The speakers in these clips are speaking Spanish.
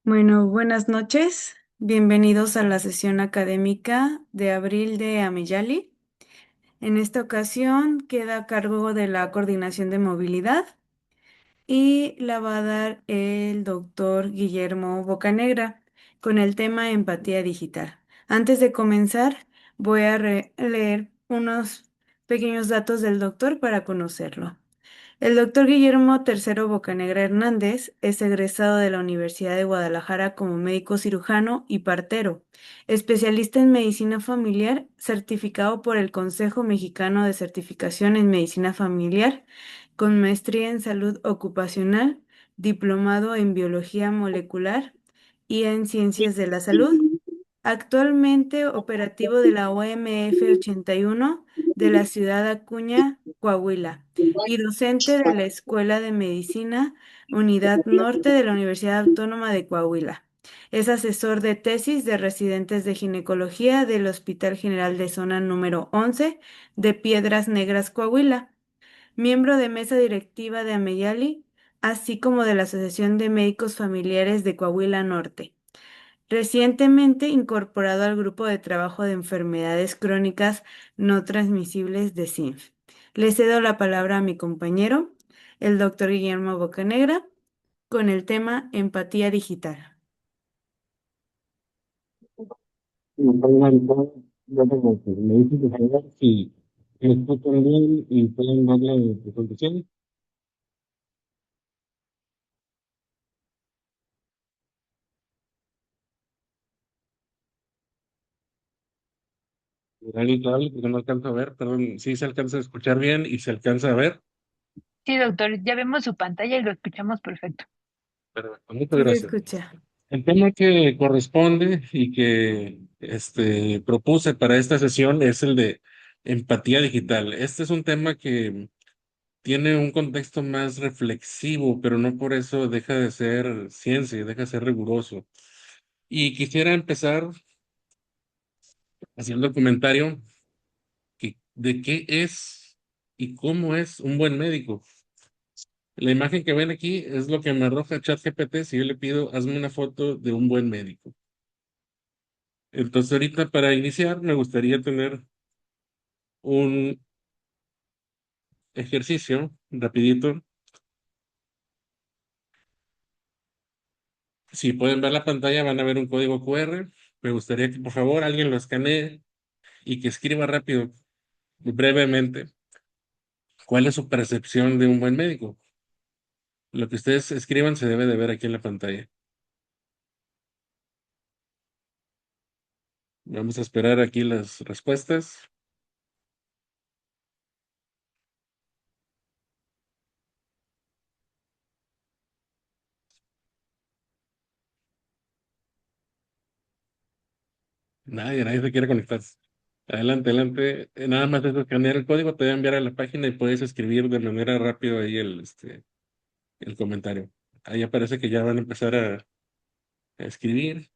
Bueno, buenas noches. Bienvenidos a la sesión académica de abril de Amiyali. En esta ocasión queda a cargo de la coordinación de movilidad y la va a dar el doctor Guillermo Bocanegra con el tema empatía digital. Antes de comenzar, voy a leer unos pequeños datos del doctor para conocerlo. El doctor Guillermo Tercero Bocanegra Hernández es egresado de la Universidad de Guadalajara como médico cirujano y partero, especialista en medicina familiar, certificado por el Consejo Mexicano de Certificación en Medicina Familiar, con maestría en salud ocupacional, diplomado en biología molecular y en ciencias de la salud. Actualmente operativo de la OMF 81 de la ciudad Acuña, Coahuila, y docente de la Escuela de Medicina, Unidad Norte de la Universidad Autónoma de Coahuila. Es asesor de tesis de residentes de ginecología del Hospital General de Zona número 11 de Piedras Negras, Coahuila. Miembro de mesa directiva de Ameyali, así como de la Asociación de Médicos Familiares de Coahuila Norte. Recientemente incorporado al grupo de trabajo de enfermedades crónicas no transmisibles de CINF. Le cedo la palabra a mi compañero, el doctor Guillermo Bocanegra, con el tema empatía digital. Me dices de favor si me escuchan bien y pueden dar la presentación. Dale, porque no alcanzo a ver, perdón, sí se alcanza a escuchar bien y se alcanza a ver. Sí, doctor, ya vemos su pantalla y lo escuchamos perfecto. Perfecto, muchas Sí se gracias. escucha. El tema que corresponde y que propuse para esta sesión es el de empatía digital. Este es un tema que tiene un contexto más reflexivo, pero no por eso deja de ser ciencia, deja de ser riguroso. Y quisiera empezar haciendo el comentario de qué es y cómo es un buen médico. La imagen que ven aquí es lo que me arroja ChatGPT si yo le pido, hazme una foto de un buen médico. Entonces ahorita para iniciar me gustaría tener un ejercicio rapidito. Si pueden ver la pantalla van a ver un código QR. Me gustaría que por favor alguien lo escanee y que escriba rápido, brevemente, cuál es su percepción de un buen médico. Lo que ustedes escriban se debe de ver aquí en la pantalla. Vamos a esperar aquí las respuestas. Nadie se quiere conectar. Adelante, adelante. Nada más es escanear el código, te voy a enviar a la página y puedes escribir de manera rápida ahí el comentario. Ahí aparece que ya van a empezar a escribir.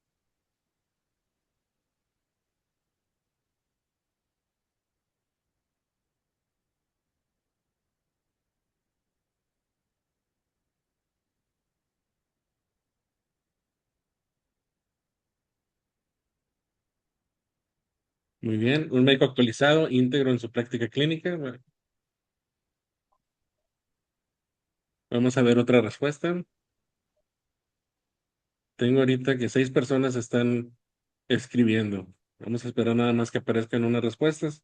Muy bien. Un médico actualizado, íntegro en su práctica clínica. Bueno, vamos a ver otra respuesta. Tengo ahorita que 6 personas están escribiendo. Vamos a esperar nada más que aparezcan unas respuestas.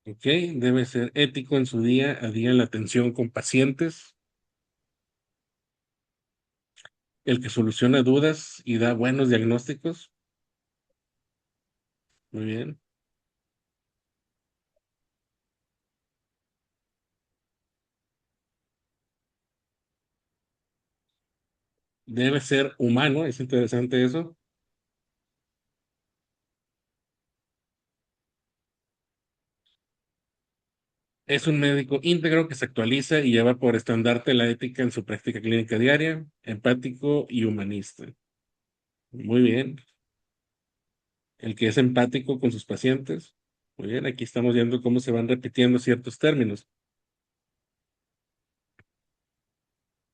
Ok, debe ser ético en su día a día en la atención con pacientes, el que soluciona dudas y da buenos diagnósticos. Muy bien. Debe ser humano, es interesante eso. Es un médico íntegro que se actualiza y lleva por estandarte la ética en su práctica clínica diaria, empático y humanista. Muy bien. el que es empático con sus pacientes. Muy bien, aquí estamos viendo cómo se van repitiendo ciertos términos.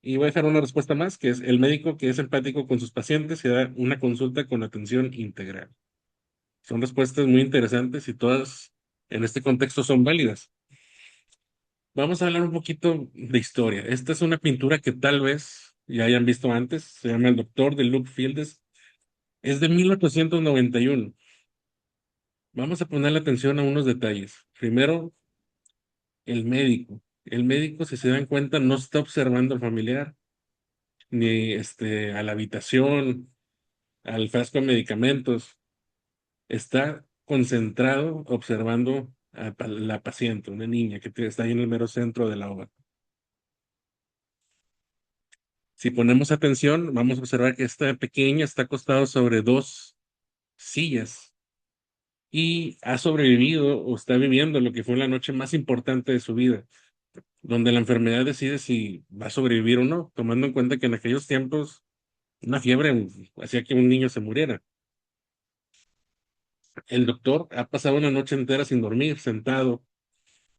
Y voy a dejar una respuesta más, que es el médico que es empático con sus pacientes y da una consulta con atención integral. Son respuestas muy interesantes y todas en este contexto son válidas. Vamos a hablar un poquito de historia. Esta es una pintura que tal vez ya hayan visto antes. Se llama El Doctor de Luke Fields. Es de 1891. Vamos a ponerle atención a unos detalles. Primero, el médico. El médico, si se dan cuenta, no está observando al familiar, ni a la habitación, al frasco de medicamentos. Está concentrado observando a la paciente, una niña que está ahí en el mero centro de la obra. Si ponemos atención, vamos a observar que esta pequeña está acostada sobre dos sillas y ha sobrevivido o está viviendo lo que fue la noche más importante de su vida, donde la enfermedad decide si va a sobrevivir o no, tomando en cuenta que en aquellos tiempos una fiebre hacía que un niño se muriera. El doctor ha pasado una noche entera sin dormir, sentado,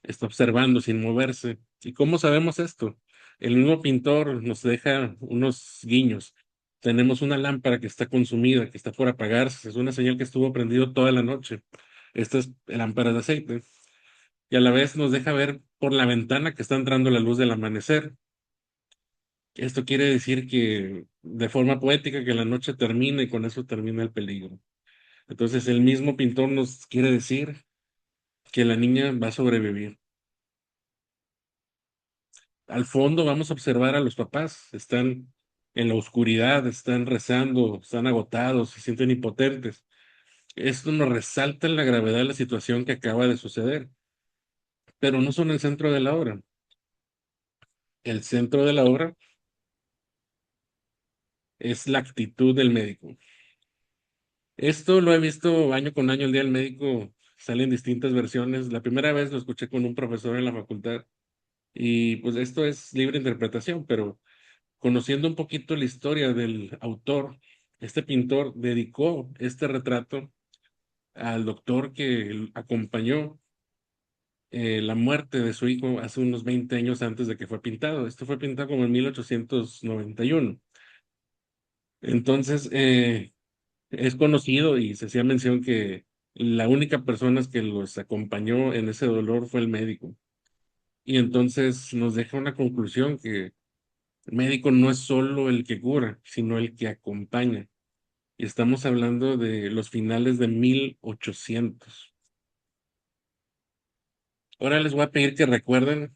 está observando sin moverse. ¿Y cómo sabemos esto? El mismo pintor nos deja unos guiños. Tenemos una lámpara que está consumida, que está por apagarse. Es una señal que estuvo prendido toda la noche. Esta es lámpara de aceite. Y a la vez nos deja ver por la ventana que está entrando la luz del amanecer. Esto quiere decir que, de forma poética, que la noche termina y con eso termina el peligro. Entonces, el mismo pintor nos quiere decir que la niña va a sobrevivir. Al fondo vamos a observar a los papás. Están en la oscuridad, están rezando, están agotados, se sienten impotentes. Esto nos resalta la gravedad de la situación que acaba de suceder, pero no son el centro de la obra. El centro de la obra es la actitud del médico. Esto lo he visto año con año, el día del médico salen distintas versiones. La primera vez lo escuché con un profesor en la facultad y pues esto es libre interpretación, pero conociendo un poquito la historia del autor, este pintor dedicó este retrato al doctor que acompañó la muerte de su hijo hace unos 20 años antes de que fue pintado. Esto fue pintado como en 1891. Entonces, es conocido y se hacía mención que la única persona que los acompañó en ese dolor fue el médico. Y entonces nos deja una conclusión que el médico no es solo el que cura, sino el que acompaña. Y estamos hablando de los finales de 1800. Ahora les voy a pedir que recuerden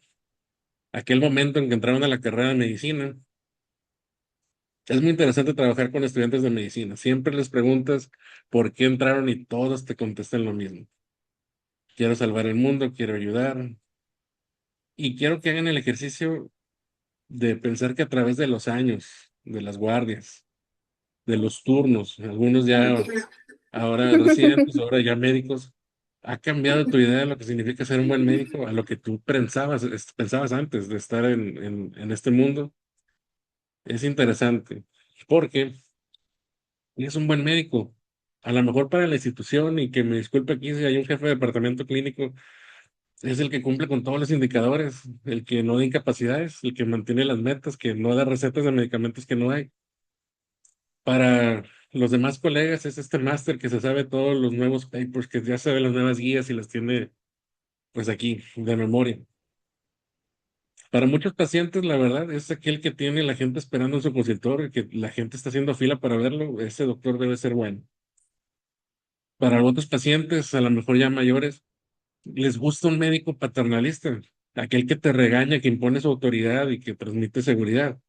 aquel momento en que entraron a la carrera de medicina. Es muy interesante trabajar con estudiantes de medicina. Siempre les preguntas por qué entraron y todos te contestan lo mismo. Quiero salvar el mundo, quiero ayudar. Y quiero que hagan el ejercicio de pensar que a través de los años, de las guardias, de los turnos, algunos ya ahora residentes, ahora ya médicos, ha cambiado tu idea de lo que significa ser un buen médico a lo que tú pensabas antes de estar en este mundo. Es interesante porque es un buen médico. A lo mejor para la institución, y que me disculpe aquí si hay un jefe de departamento clínico, es el que cumple con todos los indicadores, el que no da incapacidades, el que mantiene las metas, que no da recetas de medicamentos que no hay. Para los demás colegas es este máster que se sabe todos los nuevos papers, que ya sabe las nuevas guías y las tiene pues aquí de memoria. Para muchos pacientes, la verdad, es aquel que tiene la gente esperando en su consultorio, que la gente está haciendo fila para verlo, ese doctor debe ser bueno. Para otros pacientes, a lo mejor ya mayores, les gusta un médico paternalista, aquel que te regaña, que impone su autoridad y que transmite seguridad.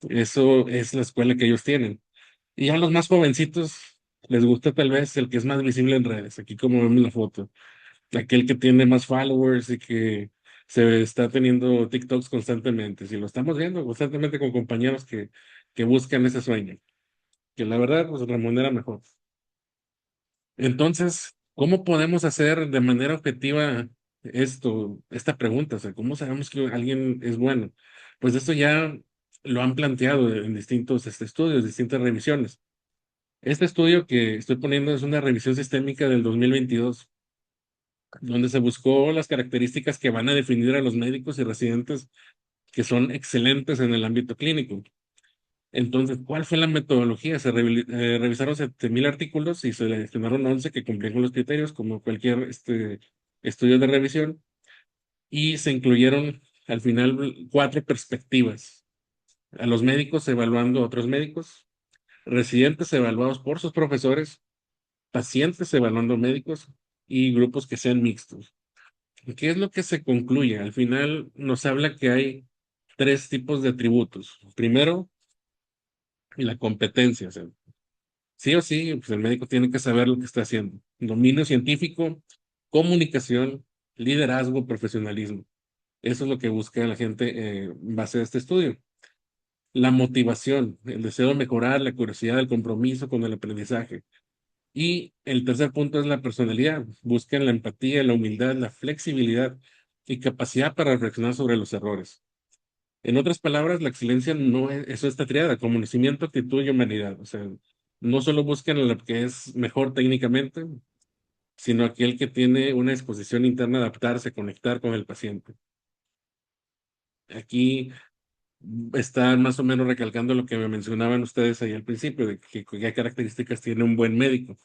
Eso es la escuela que ellos tienen. Y a los más jovencitos les gusta tal vez el que es más visible en redes, aquí como vemos la foto, aquel que tiene más followers y que se está teniendo TikToks constantemente. Si lo estamos viendo constantemente con compañeros que buscan ese sueño, que la verdad pues remunera mejor. Entonces, ¿cómo podemos hacer de manera objetiva esta pregunta? O sea, ¿cómo sabemos que alguien es bueno? Pues esto ya lo han planteado en distintos estudios, distintas revisiones. Este estudio que estoy poniendo es una revisión sistémica del 2022, donde se buscó las características que van a definir a los médicos y residentes que son excelentes en el ámbito clínico. Entonces, ¿cuál fue la metodología? Revisaron 7,000 artículos y se seleccionaron 11 que cumplían con los criterios, como cualquier estudio de revisión, y se incluyeron al final 4 perspectivas. A los médicos evaluando a otros médicos, residentes evaluados por sus profesores, pacientes evaluando médicos y grupos que sean mixtos. ¿Qué es lo que se concluye? Al final nos habla que hay 3 tipos de atributos. Primero, la competencia. O sea, sí o sí, pues el médico tiene que saber lo que está haciendo. Dominio científico, comunicación, liderazgo, profesionalismo. Eso es lo que busca la gente en base a este estudio. La motivación, el deseo de mejorar, la curiosidad, el compromiso con el aprendizaje. Y el tercer punto es la personalidad. Buscan la empatía, la humildad, la flexibilidad y capacidad para reflexionar sobre los errores. En otras palabras, la excelencia no es, eso está triada, conocimiento, actitud y humanidad. O sea, no solo buscan lo que es mejor técnicamente, sino aquel que tiene una disposición interna a adaptarse, conectar con el paciente. Aquí está más o menos recalcando lo que me mencionaban ustedes ahí al principio, de qué características tiene un buen médico.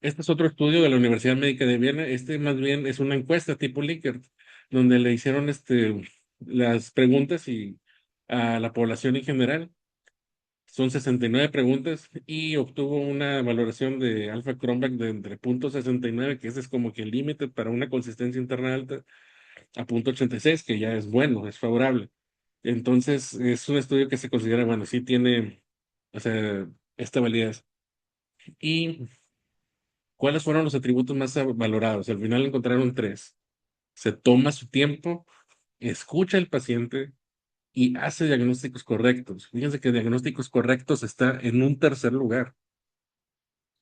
Este es otro estudio de la Universidad Médica de Viena. Este más bien es una encuesta tipo Likert, donde le hicieron las preguntas y a la población en general. Son 69 preguntas y obtuvo una valoración de Alpha Cronbach de entre 0,69, que ese es como que el límite para una consistencia interna alta, a 0,86, que ya es bueno, es favorable. Entonces, es un estudio que se considera, bueno, sí tiene, o sea, esta validez. ¿Y cuáles fueron los atributos más valorados? Al final encontraron 3. Se toma su tiempo, escucha al paciente y hace diagnósticos correctos. Fíjense que diagnósticos correctos está en un tercer lugar.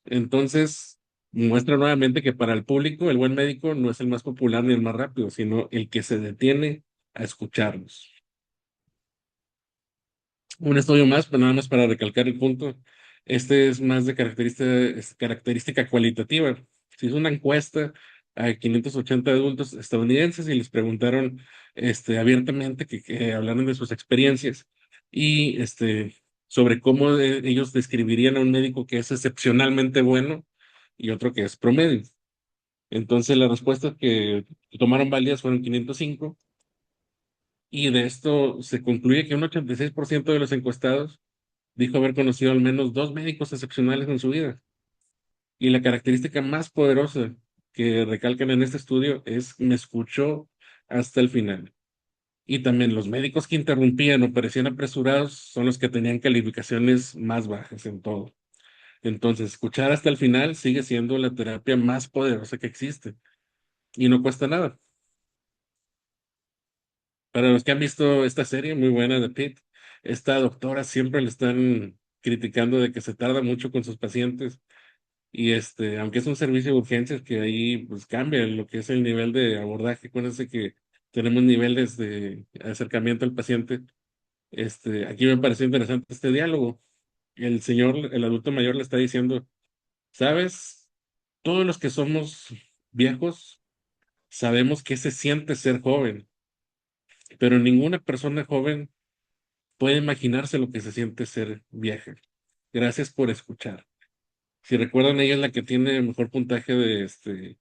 Entonces, muestra nuevamente que para el público el buen médico no es el más popular ni el más rápido, sino el que se detiene a escucharlos. Un estudio más, pero nada más para recalcar el punto. Este es más de característica cualitativa. Se hizo una encuesta a 580 adultos estadounidenses y les preguntaron abiertamente que hablaran de sus experiencias y sobre cómo ellos describirían a un médico que es excepcionalmente bueno y otro que es promedio. Entonces, las respuestas que tomaron válidas fueron 505 y de esto se concluye que un 86% de los encuestados dijo haber conocido al menos 2 médicos excepcionales en su vida. Y la característica más poderosa que recalcan en este estudio es me escuchó hasta el final. Y también los médicos que interrumpían o parecían apresurados son los que tenían calificaciones más bajas en todo. Entonces, escuchar hasta el final sigue siendo la terapia más poderosa que existe y no cuesta nada. Para los que han visto esta serie muy buena de Pitt, esta doctora siempre le están criticando de que se tarda mucho con sus pacientes. Y aunque es un servicio de urgencias que ahí pues cambia lo que es el nivel de abordaje, acuérdense que tenemos niveles de acercamiento al paciente. Aquí me pareció interesante este diálogo. El señor, el adulto mayor le está diciendo, ¿sabes? Todos los que somos viejos sabemos qué se siente ser joven, pero ninguna persona joven puede imaginarse lo que se siente ser vieja. Gracias por escuchar. Si recuerdan, ella es la que tiene el mejor puntaje de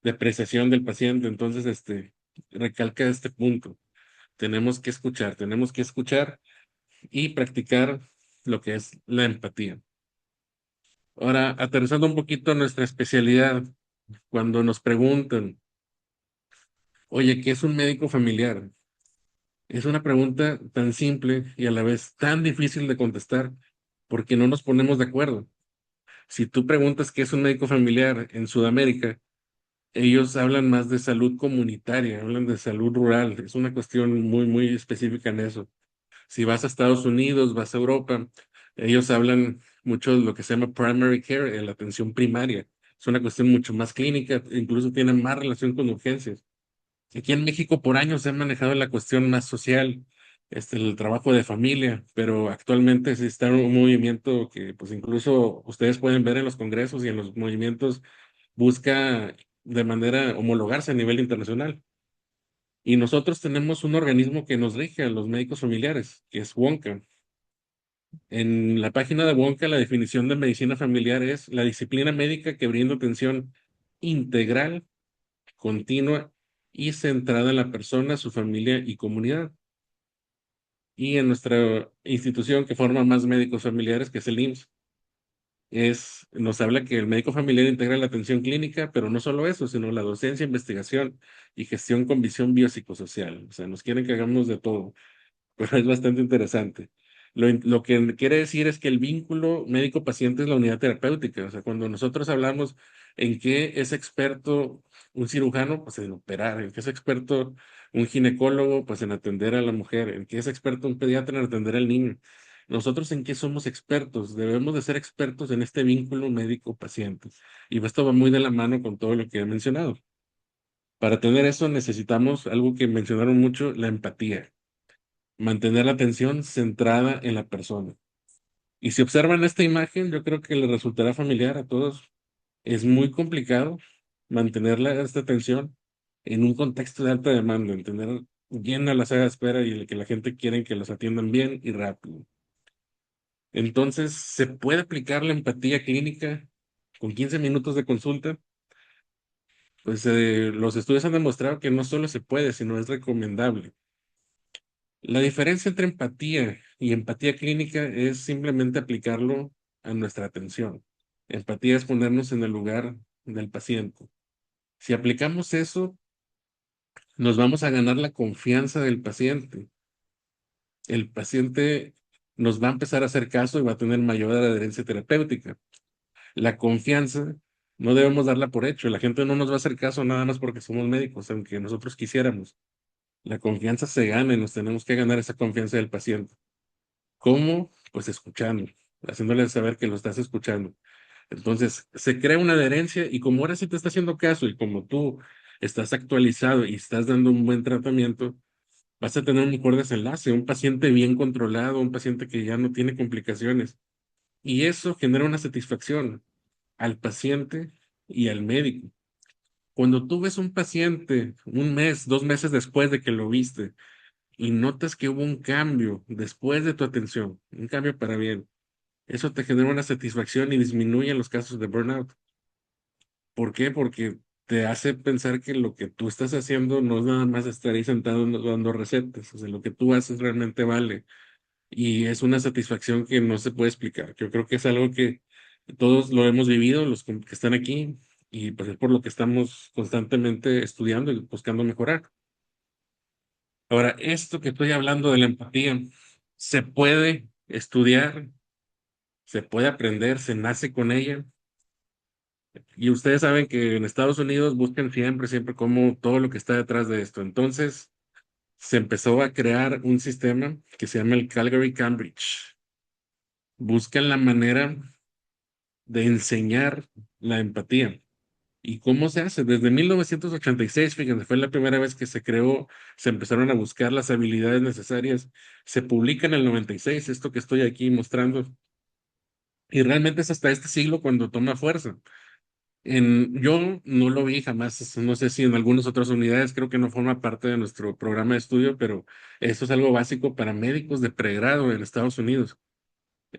apreciación del paciente, entonces recalca este punto. Tenemos que escuchar y practicar lo que es la empatía. Ahora, aterrizando un poquito nuestra especialidad, cuando nos preguntan, oye, ¿qué es un médico familiar? Es una pregunta tan simple y a la vez tan difícil de contestar porque no nos ponemos de acuerdo. Si tú preguntas qué es un médico familiar en Sudamérica, ellos hablan más de salud comunitaria, hablan de salud rural. Es una cuestión muy, muy específica en eso. Si vas a Estados Unidos, vas a Europa, ellos hablan mucho de lo que se llama primary care, la atención primaria. Es una cuestión mucho más clínica, incluso tienen más relación con urgencias. Aquí en México por años se ha manejado la cuestión más social, el trabajo de familia, pero actualmente sí está un movimiento que pues incluso ustedes pueden ver en los congresos y en los movimientos busca de manera homologarse a nivel internacional. Y nosotros tenemos un organismo que nos rige a los médicos familiares, que es WONCA. En la página de WONCA, la definición de medicina familiar es la disciplina médica que brinda atención integral, continua y centrada en la persona, su familia y comunidad. Y en nuestra institución que forma más médicos familiares, que es el IMSS, nos habla que el médico familiar integra la atención clínica, pero no solo eso, sino la docencia, investigación y gestión con visión biopsicosocial. O sea, nos quieren que hagamos de todo. Pero es bastante interesante. Lo que quiere decir es que el vínculo médico-paciente es la unidad terapéutica. O sea, cuando nosotros hablamos en qué es experto un cirujano, pues en operar, en qué es experto un ginecólogo, pues en atender a la mujer, en qué es experto un pediatra en atender al niño. Nosotros en qué somos expertos, debemos de ser expertos en este vínculo médico-paciente. Y esto va muy de la mano con todo lo que he mencionado. Para tener eso necesitamos algo que mencionaron mucho, la empatía, mantener la atención centrada en la persona. Y si observan esta imagen, yo creo que les resultará familiar a todos. Es muy complicado mantener esta atención en un contexto de alta demanda, en tener llena la sala de espera y el que la gente quiere que los atiendan bien y rápido. Entonces, ¿se puede aplicar la empatía clínica con 15 minutos de consulta? Pues los estudios han demostrado que no solo se puede, sino es recomendable. La diferencia entre empatía y empatía clínica es simplemente aplicarlo a nuestra atención. Empatía es ponernos en el lugar del paciente. Si aplicamos eso, nos vamos a ganar la confianza del paciente. El paciente nos va a empezar a hacer caso y va a tener mayor adherencia terapéutica. La confianza no debemos darla por hecho. La gente no nos va a hacer caso nada más porque somos médicos, aunque nosotros quisiéramos. La confianza se gana y nos tenemos que ganar esa confianza del paciente. ¿Cómo? Pues escuchando, haciéndole saber que lo estás escuchando. Entonces, se crea una adherencia y como ahora sí te está haciendo caso y como tú estás actualizado y estás dando un buen tratamiento, vas a tener un mejor desenlace, un paciente bien controlado, un paciente que ya no tiene complicaciones. Y eso genera una satisfacción al paciente y al médico. Cuando tú ves un paciente un mes, 2 meses después de que lo viste y notas que hubo un cambio después de tu atención, un cambio para bien, eso te genera una satisfacción y disminuye los casos de burnout. ¿Por qué? Porque te hace pensar que lo que tú estás haciendo no es nada más estar ahí sentado dando recetas. O sea, lo que tú haces realmente vale. Y es una satisfacción que no se puede explicar. Yo creo que es algo que todos lo hemos vivido, los que están aquí, y pues es por lo que estamos constantemente estudiando y buscando mejorar. Ahora, esto que estoy hablando de la empatía, se puede estudiar, se puede aprender, se nace con ella. Y ustedes saben que en Estados Unidos buscan siempre, siempre como todo lo que está detrás de esto. Entonces, se empezó a crear un sistema que se llama el Calgary Cambridge. Buscan la manera de enseñar la empatía. ¿Y cómo se hace? Desde 1986, fíjense, fue la primera vez que se creó, se empezaron a buscar las habilidades necesarias. Se publica en el 96, esto que estoy aquí mostrando. Y realmente es hasta este siglo cuando toma fuerza. Yo no lo vi jamás, no sé si en algunas otras unidades, creo que no forma parte de nuestro programa de estudio, pero esto es algo básico para médicos de pregrado en Estados Unidos.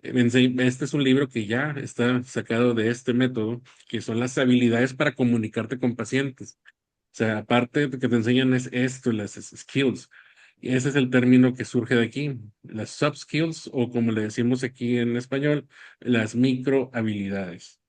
Este es un libro que ya está sacado de este método, que son las habilidades para comunicarte con pacientes. O sea, aparte de que te enseñan es esto, las skills. Y ese es el término que surge de aquí, las soft skills, o como le decimos aquí en español, las micro habilidades.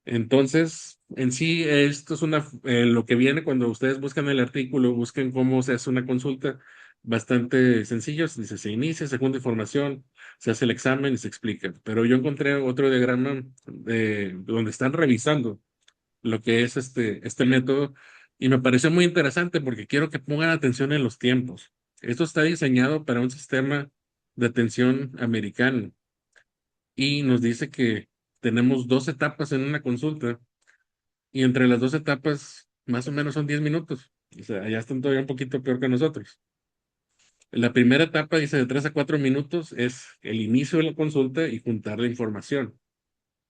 Entonces, en sí, esto es lo que viene cuando ustedes buscan el artículo, busquen cómo se hace una consulta, bastante sencillo. Dice, se inicia, se junta información, se hace el examen y se explica. Pero yo encontré otro diagrama donde están revisando lo que es este método y me pareció muy interesante porque quiero que pongan atención en los tiempos. Esto está diseñado para un sistema de atención americano y nos dice que tenemos 2 etapas en una consulta y entre las 2 etapas más o menos son 10 minutos. O sea, ya están todavía un poquito peor que nosotros. La primera etapa, dice, de 3 a 4 minutos es el inicio de la consulta y juntar la información.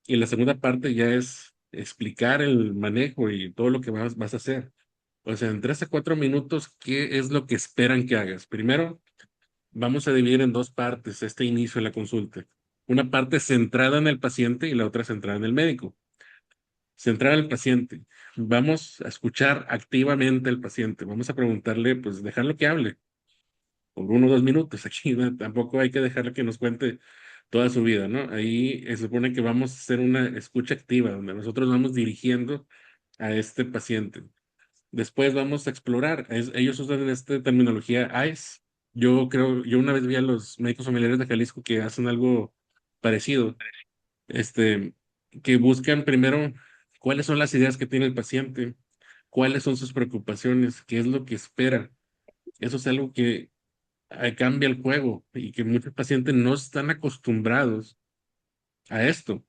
Y la segunda parte ya es explicar el manejo y todo lo que vas a hacer. O sea, en 3 a 4 minutos, ¿qué es lo que esperan que hagas? Primero, vamos a dividir en dos partes este inicio de la consulta. Una parte centrada en el paciente y la otra centrada en el médico. Centrada en el paciente. Vamos a escuchar activamente al paciente. Vamos a preguntarle, pues dejarlo que hable por 1 o 2 minutos. Aquí tampoco hay que dejarle que nos cuente toda su vida, ¿no? Ahí se supone que vamos a hacer una escucha activa, donde nosotros vamos dirigiendo a este paciente. Después vamos a explorar. Ellos usan esta terminología ICE. Yo una vez vi a los médicos familiares de Jalisco que hacen algo parecido, este, que buscan primero cuáles son las ideas que tiene el paciente, cuáles son sus preocupaciones, qué es lo que espera. Eso es algo que cambia el juego y que muchos pacientes no están acostumbrados a esto.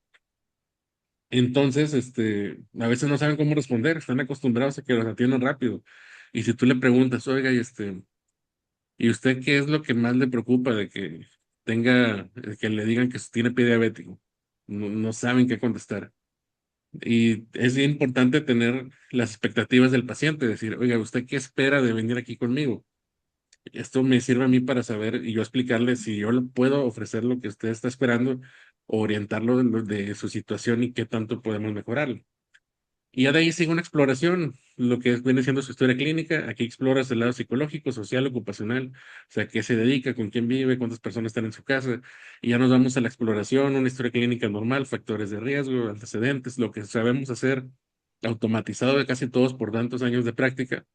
Entonces, a veces no saben cómo responder, están acostumbrados a que los atiendan rápido. Y si tú le preguntas, oiga, ¿y usted qué es lo que más le preocupa de que que le digan que tiene pie diabético? No, no saben qué contestar. Y es bien importante tener las expectativas del paciente, decir, oiga, ¿usted qué espera de venir aquí conmigo? Esto me sirve a mí para saber y yo explicarle si yo le puedo ofrecer lo que usted está esperando, o orientarlo de su situación y qué tanto podemos mejorar. Y ya de ahí sigue una exploración, lo que viene siendo su historia clínica. Aquí exploras el lado psicológico, social, ocupacional, o sea, qué se dedica, con quién vive, cuántas personas están en su casa. Y ya nos vamos a la exploración, una historia clínica normal, factores de riesgo, antecedentes, lo que sabemos hacer automatizado de casi todos por tantos años de práctica.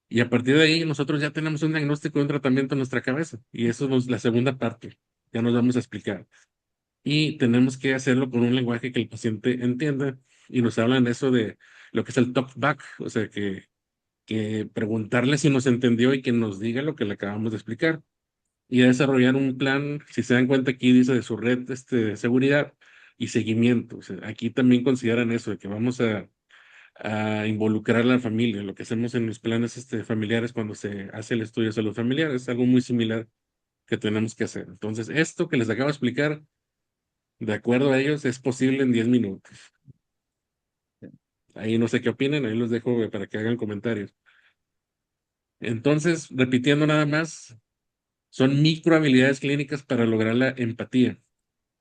Y a partir de ahí nosotros ya tenemos un diagnóstico y un tratamiento en nuestra cabeza. Y eso es la segunda parte. Ya nos vamos a explicar. Y tenemos que hacerlo con un lenguaje que el paciente entienda. Y nos hablan eso de lo que es el talk back, o sea, que preguntarle si nos entendió y que nos diga lo que le acabamos de explicar. Y a desarrollar un plan, si se dan cuenta aquí dice de su red de seguridad y seguimiento. O sea, aquí también consideran eso, de que vamos a involucrar a la familia. Lo que hacemos en los planes familiares cuando se hace el estudio de salud familiar es algo muy similar que tenemos que hacer. Entonces, esto que les acabo de explicar, de acuerdo a ellos, es posible en 10 minutos. Ahí no sé qué opinen, ahí los dejo para que hagan comentarios. Entonces, repitiendo nada más, son micro habilidades clínicas para lograr la empatía.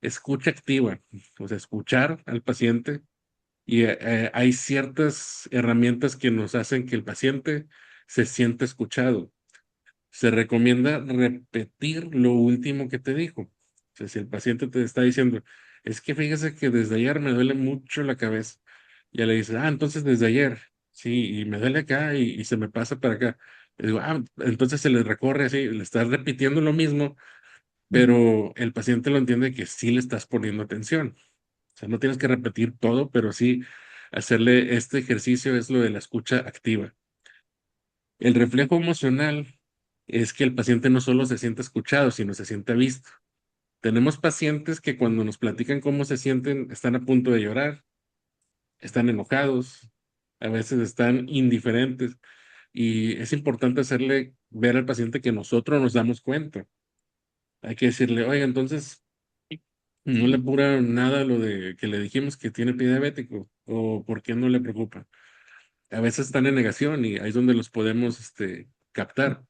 Escucha activa, o sea, escuchar al paciente. Y hay ciertas herramientas que nos hacen que el paciente se sienta escuchado. Se recomienda repetir lo último que te dijo. O sea, si el paciente te está diciendo, es que fíjese que desde ayer me duele mucho la cabeza, ya le dices, entonces desde ayer, sí, y me duele acá y se me pasa para acá. Le digo, entonces se le recorre así, le estás repitiendo lo mismo, pero el paciente lo entiende que sí le estás poniendo atención. O sea, no tienes que repetir todo, pero sí hacerle este ejercicio es lo de la escucha activa. El reflejo emocional es que el paciente no solo se siente escuchado, sino se siente visto. Tenemos pacientes que cuando nos platican cómo se sienten, están a punto de llorar, están enojados, a veces están indiferentes, y es importante hacerle ver al paciente que nosotros nos damos cuenta. Hay que decirle, oiga, entonces no le apura nada lo de que le dijimos que tiene pie diabético, o por qué no le preocupa. A veces están en negación y ahí es donde los podemos captar.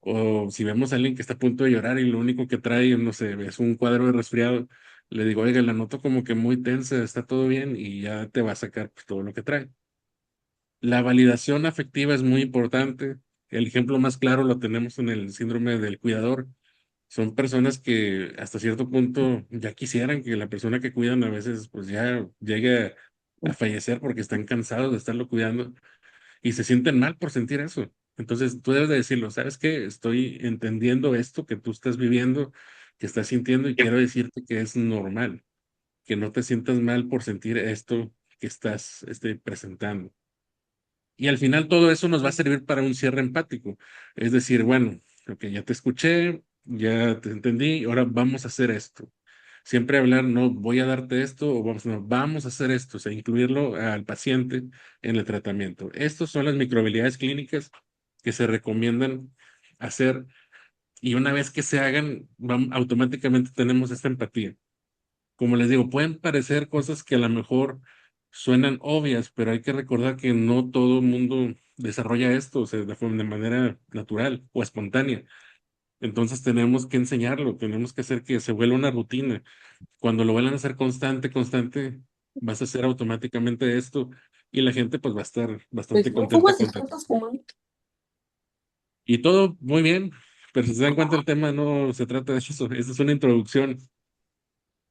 O si vemos a alguien que está a punto de llorar y lo único que trae, no sé, es un cuadro de resfriado, le digo, oiga, la noto como que muy tensa, está todo bien, y ya te va a sacar pues, todo lo que trae. La validación afectiva es muy importante. El ejemplo más claro lo tenemos en el síndrome del cuidador. Son personas que hasta cierto punto ya quisieran que la persona que cuidan a veces pues ya llegue a fallecer porque están cansados de estarlo cuidando y se sienten mal por sentir eso. Entonces tú debes de decirlo, ¿sabes qué? Estoy entendiendo esto que tú estás viviendo, que estás sintiendo, y quiero decirte que es normal, que no te sientas mal por sentir esto que estás presentando. Y al final todo eso nos va a servir para un cierre empático. Es decir, bueno, ok, ya te escuché, ya te entendí, ahora vamos a hacer esto. Siempre hablar, no voy a darte esto, o vamos, no, vamos a hacer esto, o sea, incluirlo al paciente en el tratamiento. Estas son las microhabilidades clínicas que se recomiendan hacer Y una vez que se hagan, automáticamente tenemos esta empatía. Como les digo, pueden parecer cosas que a lo mejor suenan obvias, pero hay que recordar que no todo el mundo desarrolla esto, o sea, de manera natural o espontánea. Entonces tenemos que enseñarlo, tenemos que hacer que se vuelva una rutina. Cuando lo vuelvan a hacer constante, vas a hacer automáticamente esto y la gente pues va a estar Pues bastante no contenta fumas y contigo. estás fumando. Y todo muy bien, pero si se dan cuenta el tema no se trata de eso, esta es una introducción.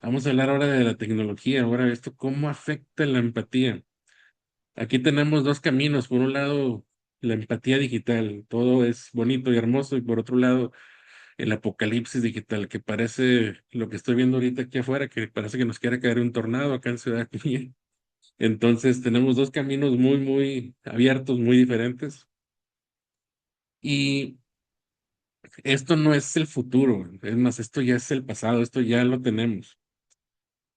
Vamos a hablar ahora de la tecnología, ahora esto, ¿cómo afecta la empatía? Aquí tenemos dos caminos, por un lado la empatía digital, todo es bonito y hermoso, y por otro lado el apocalipsis digital, que parece lo que estoy viendo ahorita aquí afuera, que parece que nos quiere caer un tornado acá en Ciudad Acuña. Entonces tenemos dos caminos muy abiertos, muy diferentes. Y esto no es el futuro, es más, esto ya es el pasado, esto ya lo tenemos.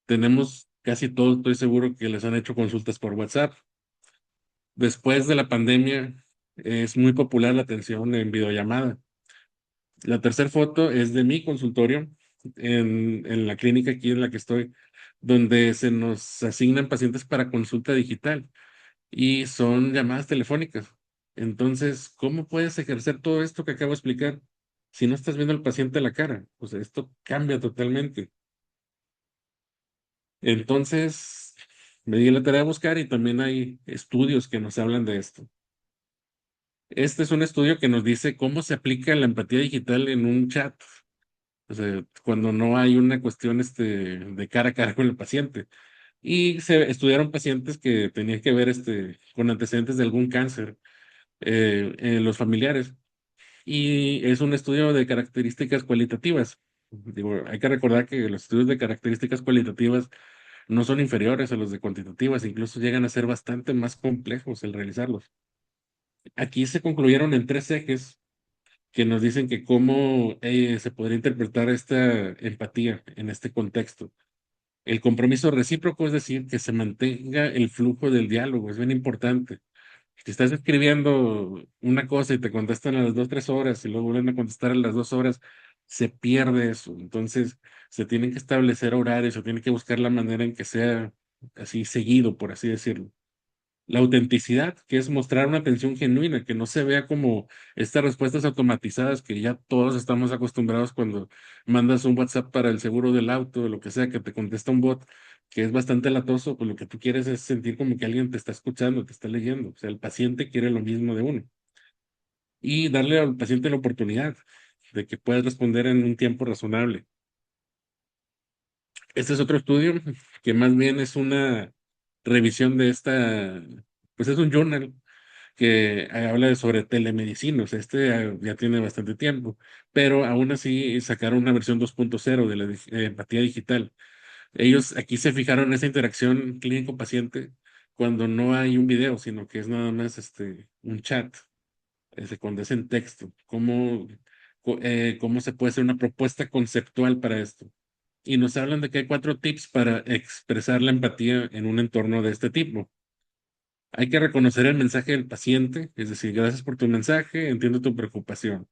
Tenemos casi todos, estoy seguro que les han hecho consultas por WhatsApp. Después de la pandemia, es muy popular la atención en videollamada. La tercera foto es de mi consultorio en la clínica aquí en la que estoy, donde se nos asignan pacientes para consulta digital y son llamadas telefónicas. Entonces, ¿cómo puedes ejercer todo esto que acabo de explicar si no estás viendo al paciente a la cara? O sea, esto cambia totalmente. Entonces, me di la tarea de buscar y también hay estudios que nos hablan de esto. Este es un estudio que nos dice cómo se aplica la empatía digital en un chat. O sea, cuando no hay una cuestión de cara a cara con el paciente. Y se estudiaron pacientes que tenían que ver con antecedentes de algún cáncer en los familiares. Y es un estudio de características cualitativas. Digo, hay que recordar que los estudios de características cualitativas no son inferiores a los de cuantitativas, incluso llegan a ser bastante más complejos el realizarlos. Aquí se concluyeron en tres ejes que nos dicen que cómo se podría interpretar esta empatía en este contexto. El compromiso recíproco, es decir, que se mantenga el flujo del diálogo, es bien importante. Si estás escribiendo una cosa y te contestan a las 2, 3 horas y luego vuelven a contestar a las 2 horas, se pierde eso. Entonces, se tienen que establecer horarios, se tiene que buscar la manera en que sea así seguido, por así decirlo. La autenticidad, que es mostrar una atención genuina, que no se vea como estas respuestas automatizadas que ya todos estamos acostumbrados cuando mandas un WhatsApp para el seguro del auto, o lo que sea, que te contesta un bot que es bastante latoso, pues lo que tú quieres es sentir como que alguien te está escuchando, te está leyendo. O sea, el paciente quiere lo mismo de uno. Y darle al paciente la oportunidad de que puedas responder en un tiempo razonable. Este es otro estudio que más bien es una revisión de pues es un journal que habla sobre telemedicina, o sea, ya tiene bastante tiempo, pero aún así sacaron una versión 2.0 de la empatía digital. Ellos aquí se fijaron en esa interacción clínico-paciente cuando no hay un video, sino que es nada más un chat, cuando es en texto. ¿Cómo se puede hacer una propuesta conceptual para esto? Y nos hablan de que hay 4 tips para expresar la empatía en un entorno de este tipo. Hay que reconocer el mensaje del paciente, es decir, gracias por tu mensaje, entiendo tu preocupación.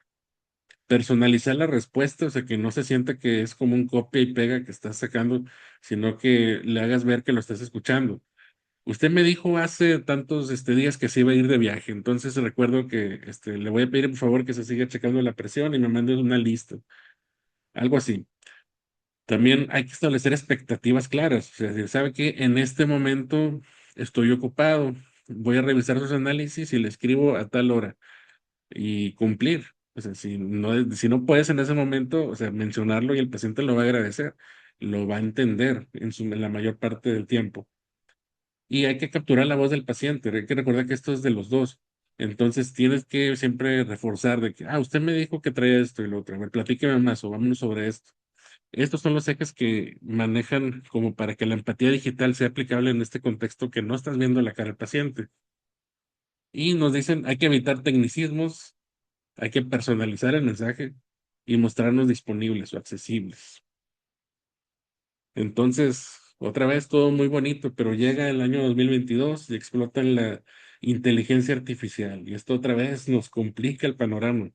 Personalizar la respuesta, o sea, que no se sienta que es como un copia y pega que estás sacando, sino que le hagas ver que lo estás escuchando. Usted me dijo hace tantos días que se iba a ir de viaje, entonces recuerdo que le voy a pedir por favor que se siga checando la presión y me mande una lista, algo así. También hay que establecer expectativas claras, o sea, si sabe que en este momento estoy ocupado, voy a revisar sus análisis y le escribo a tal hora y cumplir. O sea, si no puedes en ese momento, o sea, mencionarlo y el paciente lo va a agradecer, lo va a entender en la mayor parte del tiempo. Y hay que capturar la voz del paciente, hay que recordar que esto es de los dos. Entonces tienes que siempre reforzar de que, usted me dijo que traía esto y lo otro, a ver, platíqueme más o vámonos sobre esto. Estos son los ejes que manejan como para que la empatía digital sea aplicable en este contexto que no estás viendo la cara del paciente. Y nos dicen, hay que evitar tecnicismos, hay que personalizar el mensaje y mostrarnos disponibles o accesibles. Entonces, otra vez todo muy bonito, pero llega el año 2022 y explotan la inteligencia artificial y esto otra vez nos complica el panorama.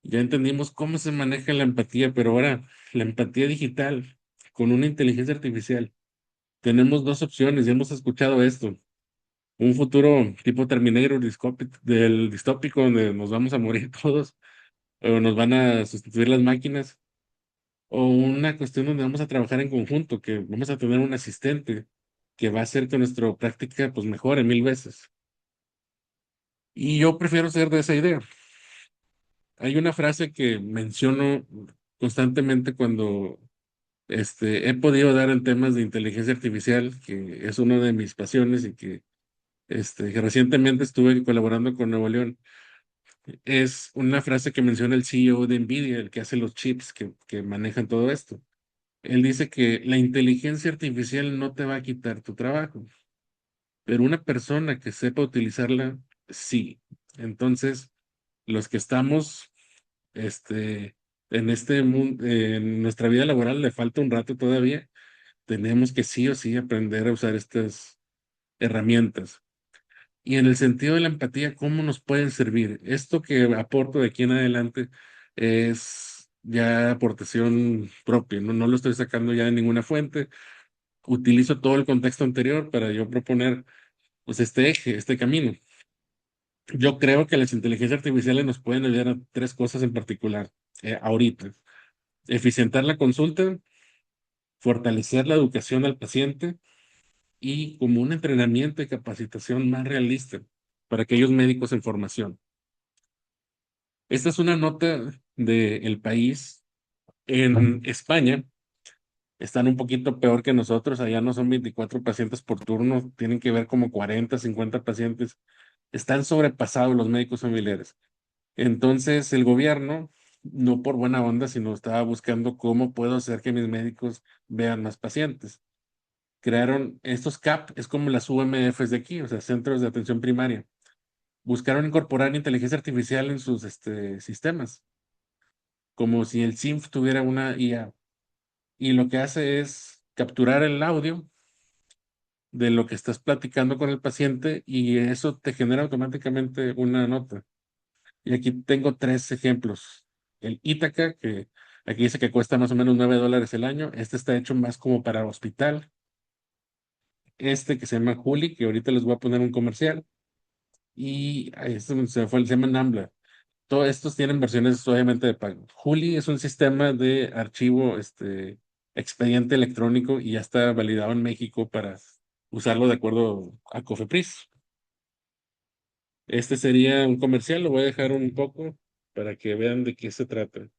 Ya entendimos cómo se maneja la empatía, pero ahora la empatía digital con una inteligencia artificial. Tenemos dos opciones, ya hemos escuchado esto. Un futuro tipo Terminator del distópico donde nos vamos a morir todos o nos van a sustituir las máquinas. O una cuestión donde vamos a trabajar en conjunto, que vamos a tener un asistente que va a hacer que nuestra práctica pues mejore 1000 veces. Y yo prefiero ser de esa idea. Hay una frase que menciono constantemente cuando he podido dar en temas de inteligencia artificial, que es una de mis pasiones y que recientemente estuve colaborando con Nuevo León. Es una frase que menciona el CEO de NVIDIA, el que hace los chips que manejan todo esto. Él dice que la inteligencia artificial no te va a quitar tu trabajo, pero una persona que sepa utilizarla, sí. Entonces, los que estamos en este mundo, en nuestra vida laboral le falta un rato todavía, tenemos que sí o sí aprender a usar estas herramientas. Y en el sentido de la empatía, ¿cómo nos pueden servir? Esto que aporto de aquí en adelante es ya aportación propia, no, no lo estoy sacando ya de ninguna fuente. Utilizo todo el contexto anterior para yo proponer pues este eje, este camino. Yo creo que las inteligencias artificiales nos pueden ayudar a tres cosas en particular ahorita. Eficientar la consulta, fortalecer la educación al paciente y como un entrenamiento y capacitación más realista para aquellos médicos en formación. Esta es una nota del país. En España están un poquito peor que nosotros. Allá no son 24 pacientes por turno, tienen que ver como 40, 50 pacientes. Están sobrepasados los médicos familiares. Entonces el gobierno, no por buena onda, sino estaba buscando cómo puedo hacer que mis médicos vean más pacientes. Crearon estos CAP, es como las UMFs de aquí, o sea, Centros de Atención Primaria. Buscaron incorporar inteligencia artificial en sus sistemas, como si el SINF tuviera una IA. Y lo que hace es capturar el audio de lo que estás platicando con el paciente y eso te genera automáticamente una nota. Y aquí tengo tres ejemplos. El Ítaca, que aquí dice que cuesta más o menos $9 el año. Este está hecho más como para hospital. Este que se llama Juli, que ahorita les voy a poner un comercial. Y este se llama Nambla. Todos estos tienen versiones obviamente de pago. Juli es un sistema de archivo, expediente electrónico y ya está validado en México para usarlo de acuerdo a COFEPRIS. Este sería un comercial, lo voy a dejar un poco para que vean de qué se trata.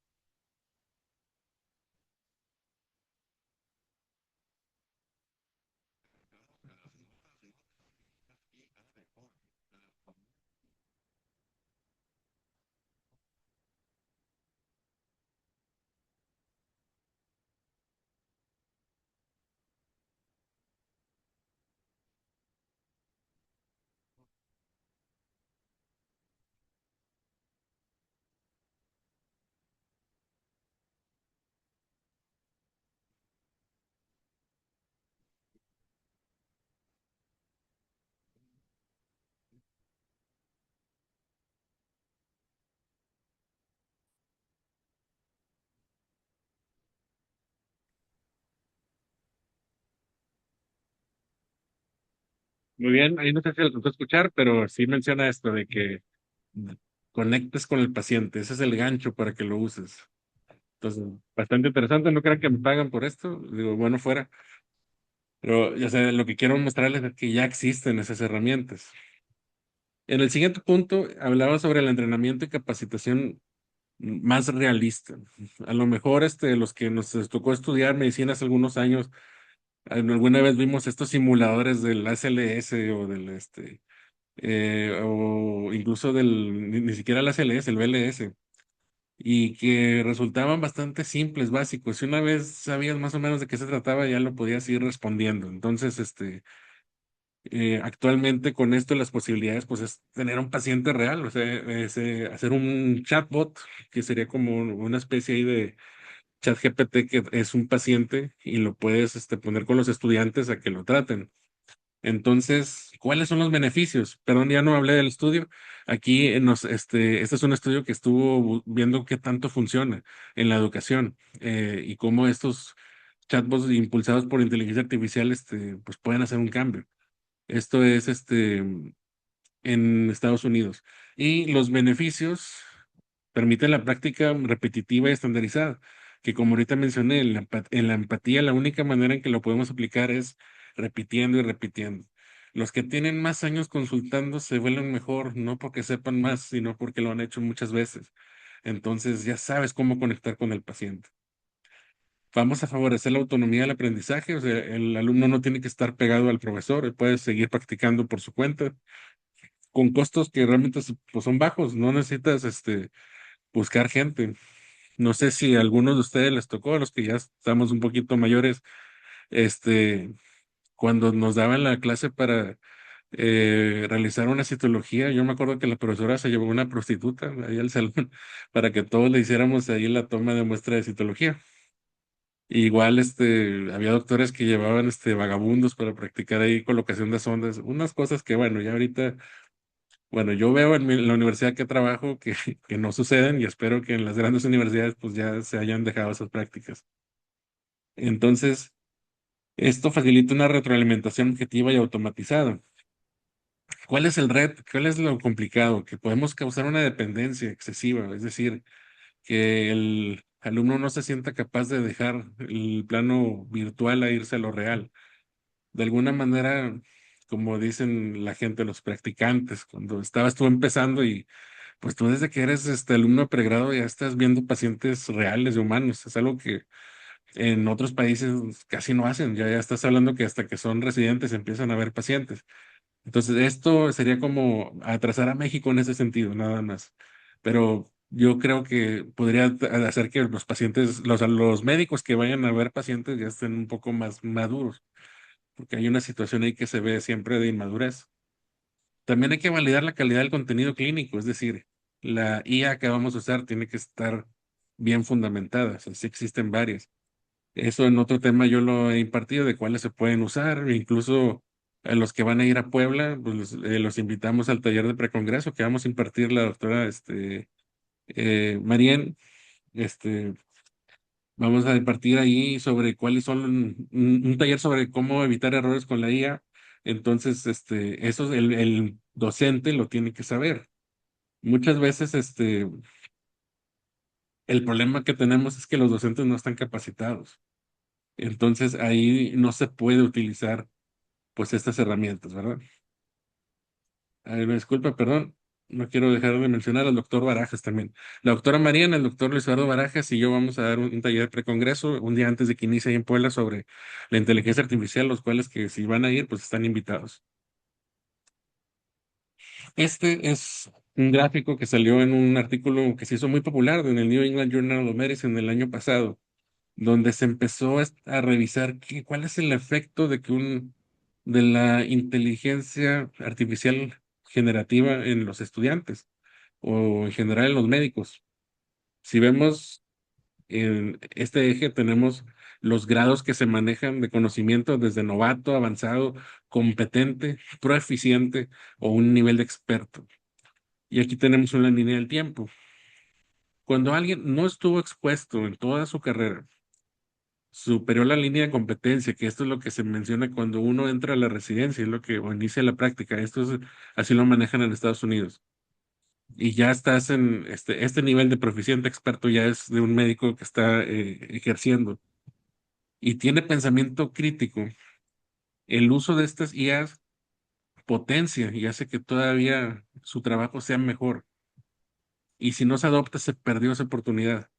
Muy bien, ahí no sé si lo tocó escuchar, pero sí menciona esto de que conectes con el paciente. Ese es el gancho para que lo uses. Entonces, bastante interesante. No crean que me pagan por esto. Digo, bueno, fuera. Pero ya sé, lo que quiero mostrarles es que ya existen esas herramientas. En el siguiente punto, hablaba sobre el entrenamiento y capacitación más realista. A lo mejor los que nos tocó estudiar medicina hace algunos años, alguna vez vimos estos simuladores del ACLS o o incluso ni siquiera el ACLS, el BLS, y que resultaban bastante simples, básicos. Si una vez sabías más o menos de qué se trataba, ya lo podías ir respondiendo. Entonces, actualmente con esto las posibilidades pues es tener un paciente real, o sea, hacer un chatbot que sería como una especie ahí de chat GPT que es un paciente y lo puedes poner con los estudiantes a que lo traten. Entonces, ¿cuáles son los beneficios? Perdón, ya no hablé del estudio. Aquí este es un estudio que estuvo viendo qué tanto funciona en la educación y cómo estos chatbots impulsados por inteligencia artificial, pues pueden hacer un cambio. Esto es, en Estados Unidos. Y los beneficios permiten la práctica repetitiva y estandarizada, que como ahorita mencioné, en la empatía la única manera en que lo podemos aplicar es repitiendo y repitiendo. Los que tienen más años consultando se vuelven mejor, no porque sepan más, sino porque lo han hecho muchas veces. Entonces ya sabes cómo conectar con el paciente. Vamos a favorecer la autonomía del aprendizaje, o sea, el alumno no tiene que estar pegado al profesor, él puede seguir practicando por su cuenta con costos que realmente pues, son bajos, no necesitas buscar gente. No sé si a algunos de ustedes les tocó, a los que ya estamos un poquito mayores, este, cuando nos daban la clase para realizar una citología, yo me acuerdo que la profesora se llevó una prostituta ahí al salón para que todos le hiciéramos ahí la toma de muestra de citología. Igual había doctores que llevaban vagabundos para practicar ahí colocación de sondas, unas cosas que bueno, ya ahorita bueno, yo veo en la universidad que trabajo que, que no suceden y espero que en las grandes universidades pues ya se hayan dejado esas prácticas. Entonces, esto facilita una retroalimentación objetiva y automatizada. ¿Cuál es el reto? ¿Cuál es lo complicado? Que podemos causar una dependencia excesiva, es decir, que el alumno no se sienta capaz de dejar el plano virtual a irse a lo real. De alguna manera, como dicen la gente, los practicantes, cuando estabas tú empezando y pues tú desde que eres alumno de pregrado ya estás viendo pacientes reales de humanos. Es algo que en otros países casi no hacen. Ya estás hablando que hasta que son residentes empiezan a ver pacientes. Entonces, esto sería como atrasar a México en ese sentido, nada más. Pero yo creo que podría hacer que los pacientes, los médicos que vayan a ver pacientes ya estén un poco más maduros, porque hay una situación ahí que se ve siempre de inmadurez. También hay que validar la calidad del contenido clínico, es decir, la IA que vamos a usar tiene que estar bien fundamentada, o sea, sí existen varias. Eso en otro tema yo lo he impartido de cuáles se pueden usar, e incluso a los que van a ir a Puebla, pues los invitamos al taller de precongreso que vamos a impartir la doctora Marien. Este, Vamos a impartir ahí sobre cuáles son un taller sobre cómo evitar errores con la IA. Entonces, eso el docente lo tiene que saber. Muchas veces, el problema que tenemos es que los docentes no están capacitados. Entonces, ahí no se puede utilizar, pues, estas herramientas, ¿verdad? Me disculpa, perdón. No quiero dejar de mencionar al doctor Barajas también. La doctora Mariana, el doctor Luis Eduardo Barajas y yo vamos a dar un taller precongreso un día antes de que inicie ahí en Puebla sobre la inteligencia artificial, los cuales que si van a ir, pues están invitados. Este es un gráfico que salió en un artículo que se hizo muy popular en el New England Journal of Medicine el año pasado, donde se empezó a revisar cuál es el efecto de la inteligencia artificial generativa en los estudiantes o en general en los médicos. Si vemos en este eje tenemos los grados que se manejan de conocimiento desde novato, avanzado, competente, proeficiente o un nivel de experto. Y aquí tenemos una línea del tiempo. Cuando alguien no estuvo expuesto en toda su carrera, superó la línea de competencia, que esto es lo que se menciona cuando uno entra a la residencia, es lo que o inicia la práctica. Así lo manejan en Estados Unidos. Y ya estás en este nivel de proficiente experto, ya es de un médico que está ejerciendo y tiene pensamiento crítico. El uso de estas IAs potencia y hace que todavía su trabajo sea mejor. Y si no se adopta, se perdió esa oportunidad.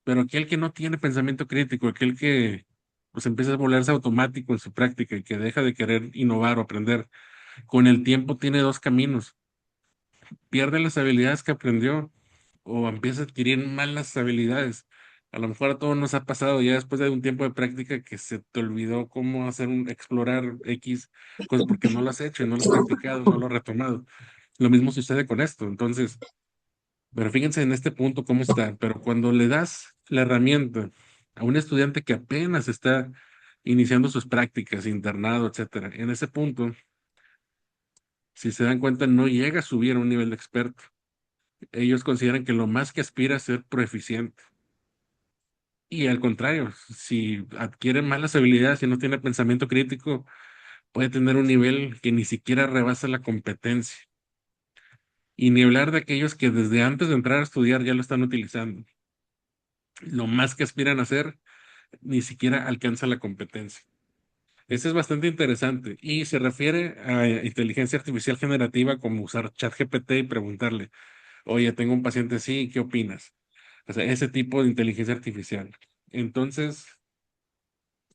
Pero aquel que no tiene pensamiento crítico, aquel que pues empieza a volverse automático en su práctica y que deja de querer innovar o aprender, con el tiempo tiene dos caminos. Pierde las habilidades que aprendió o empieza a adquirir malas habilidades. A lo mejor a todos nos ha pasado ya después de un tiempo de práctica que se te olvidó cómo explorar X cosas porque no lo has hecho, no lo has practicado, no lo has retomado. Lo mismo sucede con esto. Entonces, pero fíjense en este punto cómo está. Pero cuando le das la herramienta a un estudiante que apenas está iniciando sus prácticas, internado, etcétera. En ese punto, si se dan cuenta, no llega a subir a un nivel de experto. Ellos consideran que lo más que aspira es ser proeficiente. Y al contrario, si adquiere malas habilidades y no tiene pensamiento crítico, puede tener un nivel que ni siquiera rebasa la competencia. Y ni hablar de aquellos que desde antes de entrar a estudiar ya lo están utilizando. Lo más que aspiran a hacer ni siquiera alcanza la competencia. Eso es bastante interesante y se refiere a inteligencia artificial generativa como usar ChatGPT y preguntarle, oye, tengo un paciente así, ¿qué opinas? O sea, ese tipo de inteligencia artificial. Entonces,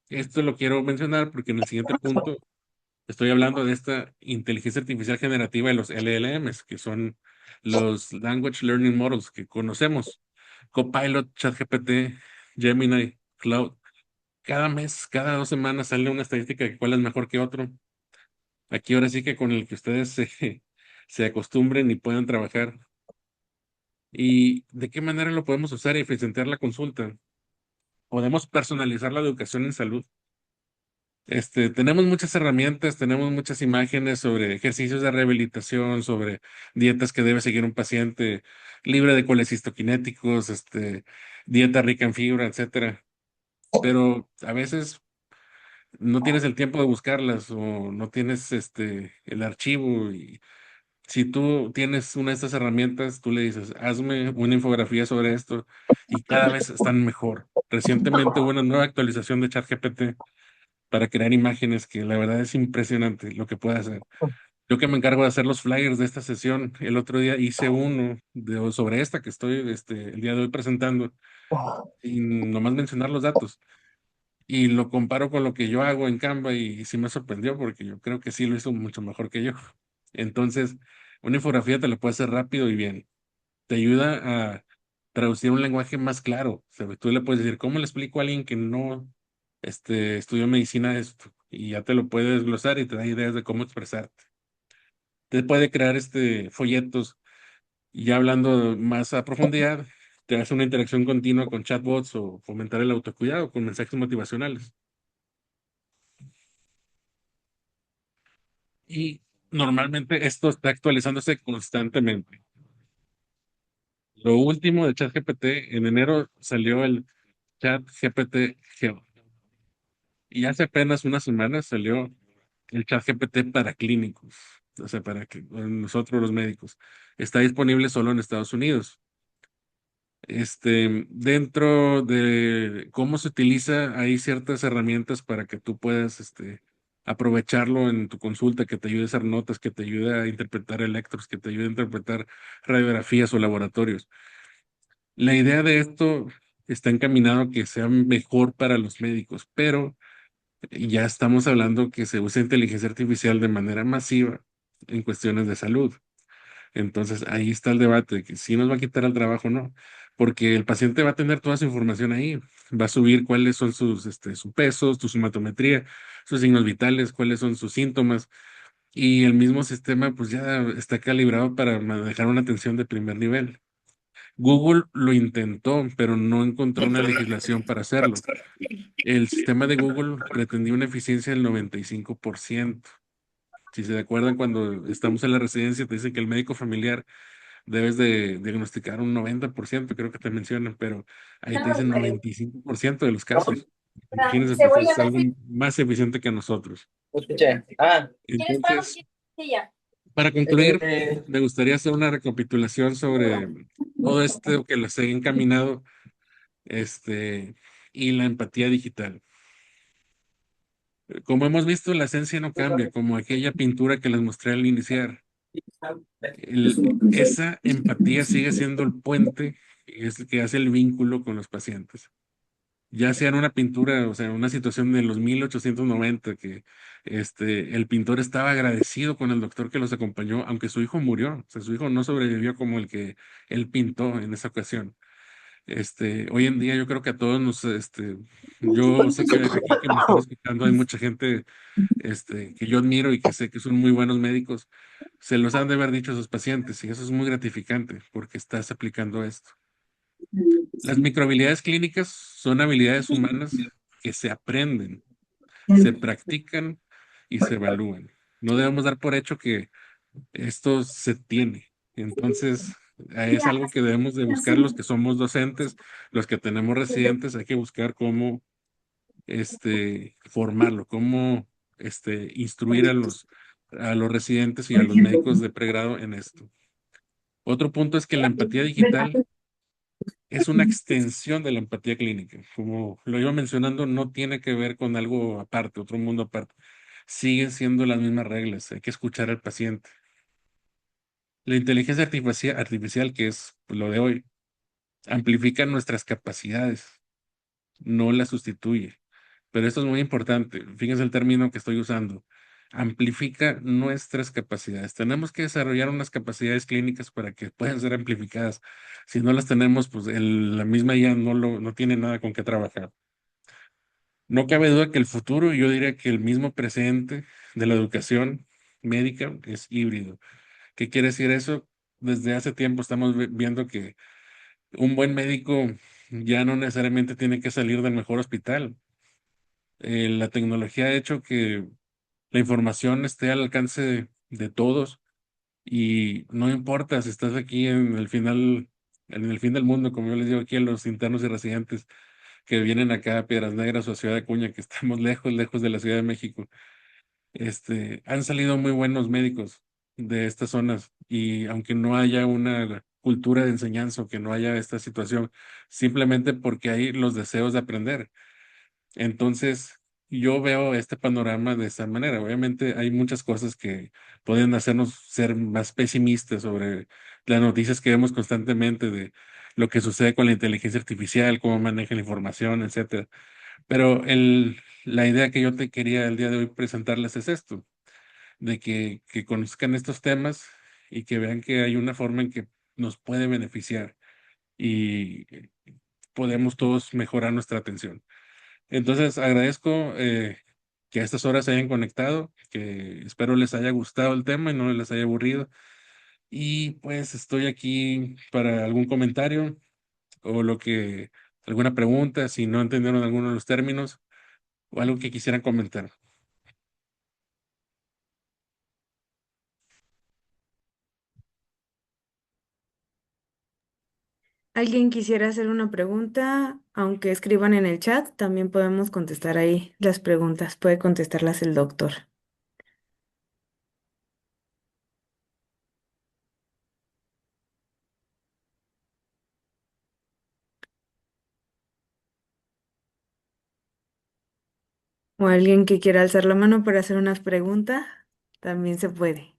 esto lo quiero mencionar porque en el siguiente punto estoy hablando de esta inteligencia artificial generativa de los LLMs, que son los Language Learning Models que conocemos. Copilot, ChatGPT, Gemini, Cloud. Cada mes, cada 2 semanas sale una estadística de cuál es mejor que otro. Aquí ahora sí que con el que ustedes se acostumbren y puedan trabajar. ¿Y de qué manera lo podemos usar y eficientar la consulta? Podemos personalizar la educación en salud. Tenemos muchas herramientas, tenemos muchas imágenes sobre ejercicios de rehabilitación, sobre dietas que debe seguir un paciente libre de colecistoquinéticos, dieta rica en fibra, etcétera. Pero a veces no tienes el tiempo de buscarlas o no tienes el archivo. Y si tú tienes una de estas herramientas, tú le dices, hazme una infografía sobre esto y cada vez están mejor. Recientemente hubo una nueva actualización de ChatGPT para crear imágenes que la verdad es impresionante lo que puede hacer. Yo que me encargo de hacer los flyers de esta sesión, el otro día hice uno sobre esta que estoy el día de hoy presentando y nomás mencionar los datos. Y lo comparo con lo que yo hago en Canva y sí me sorprendió porque yo creo que sí lo hizo mucho mejor que yo. Entonces, una infografía te la puede hacer rápido y bien. Te ayuda a traducir un lenguaje más claro. O sea, tú le puedes decir, ¿cómo le explico a alguien que no estudió medicina esto? Y ya te lo puede desglosar y te da ideas de cómo expresarte. Te puede crear folletos y ya hablando más a profundidad, te hace una interacción continua con chatbots o fomentar el autocuidado con mensajes motivacionales. Y normalmente esto está actualizándose constantemente. Lo último de ChatGPT, en enero salió el ChatGPT Geo. Y hace apenas una semana salió el ChatGPT para clínicos, o sea, para que nosotros los médicos. Está disponible solo en Estados Unidos. Dentro de cómo se utiliza, hay ciertas herramientas para que tú puedas, aprovecharlo en tu consulta, que te ayude a hacer notas, que te ayude a interpretar electros, que te ayude a interpretar radiografías o laboratorios. La idea de esto está encaminado a que sea mejor para los médicos, pero ya estamos hablando que se usa inteligencia artificial de manera masiva en cuestiones de salud. Entonces ahí está el debate de que si nos va a quitar el trabajo o no, porque el paciente va a tener toda su información ahí, va a subir cuáles son su peso, su sumatometría, sus signos vitales, cuáles son sus síntomas, y el mismo sistema pues ya está calibrado para manejar una atención de primer nivel. Google lo intentó, pero no encontró una legislación para hacerlo. El sistema de Google pretendía una eficiencia del 95%. Si se acuerdan, cuando estamos en la residencia, te dicen que el médico familiar debes de diagnosticar un 90%, creo que te mencionan, pero ahí te dicen 95% de los casos. Imagínense, pues es algo más eficiente que nosotros. Escuché. Ah, Entonces, para concluir, me gustaría hacer una recapitulación sobre todo esto que les he encaminado, este, y la empatía digital. Como hemos visto, la esencia no cambia, como aquella pintura que les mostré al iniciar. Esa empatía sigue siendo el puente, es el que hace el vínculo con los pacientes. Ya sea en una pintura, o sea, en una situación de los 1890, que el pintor estaba agradecido con el doctor que los acompañó, aunque su hijo murió, o sea, su hijo no sobrevivió como el que él pintó en esa ocasión. Hoy en día yo creo que a todos yo sé que aquí que me están escuchando hay mucha gente, que yo admiro y que sé que son muy buenos médicos, se los han de haber dicho a sus pacientes y eso es muy gratificante porque estás aplicando esto. Las microhabilidades clínicas son habilidades humanas que se aprenden. se practican y se evalúan. No debemos dar por hecho que esto se tiene. Entonces, es algo que debemos de buscar los que somos docentes, los que tenemos residentes, hay que buscar cómo formarlo, cómo instruir a los residentes y a los médicos de pregrado en esto. Otro punto es que la empatía digital es una extensión de la empatía clínica. Como lo iba mencionando, no tiene que ver con algo aparte, otro mundo aparte. Siguen siendo las mismas reglas, hay que escuchar al paciente. La inteligencia artificial, que es pues, lo de hoy, amplifica nuestras capacidades, no las sustituye. Pero esto es muy importante. Fíjense el término que estoy usando. Amplifica nuestras capacidades. Tenemos que desarrollar unas capacidades clínicas para que puedan ser amplificadas. Si no las tenemos, pues la misma ya no tiene nada con qué trabajar. No cabe duda que el futuro, yo diría que el mismo presente de la educación médica es híbrido. ¿Qué quiere decir eso? Desde hace tiempo estamos viendo que un buen médico ya no necesariamente tiene que salir del mejor hospital. La tecnología ha hecho que la información esté al alcance de todos y no importa si estás aquí en el fin del mundo, como yo les digo aquí a los internos y residentes que vienen acá a Piedras Negras o a Ciudad de Acuña, que estamos lejos, lejos de la Ciudad de México. Han salido muy buenos médicos de estas zonas y aunque no haya una cultura de enseñanza o que no haya esta situación, simplemente porque hay los deseos de aprender. Entonces, yo veo este panorama de esta manera. Obviamente hay muchas cosas que pueden hacernos ser más pesimistas sobre las noticias que vemos constantemente de lo que sucede con la inteligencia artificial, cómo maneja la información, etcétera. Pero la idea que yo te quería el día de hoy presentarles es esto, de que conozcan estos temas y que vean que hay una forma en que nos puede beneficiar y podemos todos mejorar nuestra atención. Entonces, agradezco que a estas horas se hayan conectado, que espero les haya gustado el tema y no les haya aburrido. Y pues estoy aquí para algún comentario o alguna pregunta, si no entendieron alguno de los términos o algo que quisieran comentar. ¿Alguien quisiera hacer una pregunta? Aunque escriban en el chat, también podemos contestar ahí las preguntas. Puede contestarlas el doctor. O alguien que quiera alzar la mano para hacer una pregunta, también se puede.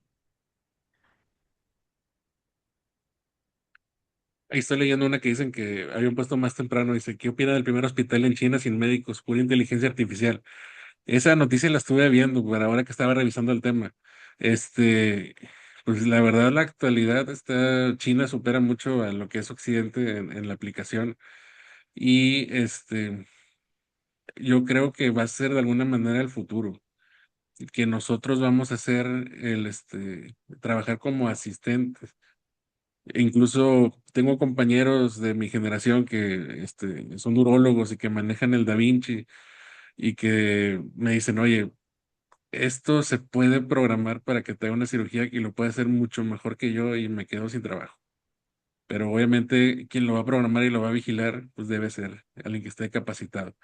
Ahí estoy leyendo una que dicen que habían puesto más temprano, dice, ¿qué opina del primer hospital en China sin médicos, pura inteligencia artificial? Esa noticia la estuve viendo, pero ahora que estaba revisando el tema. Este, pues la verdad, la actualidad China supera mucho a lo que es Occidente en la aplicación. Y yo creo que va a ser de alguna manera el futuro, que nosotros vamos a hacer trabajar como asistentes. E incluso tengo compañeros de mi generación que son urólogos y que manejan el Da Vinci y que me dicen, oye, esto se puede programar para que te haga una cirugía y lo puede hacer mucho mejor que yo y me quedo sin trabajo. Pero obviamente quien lo va a programar y lo va a vigilar, pues debe ser alguien que esté capacitado.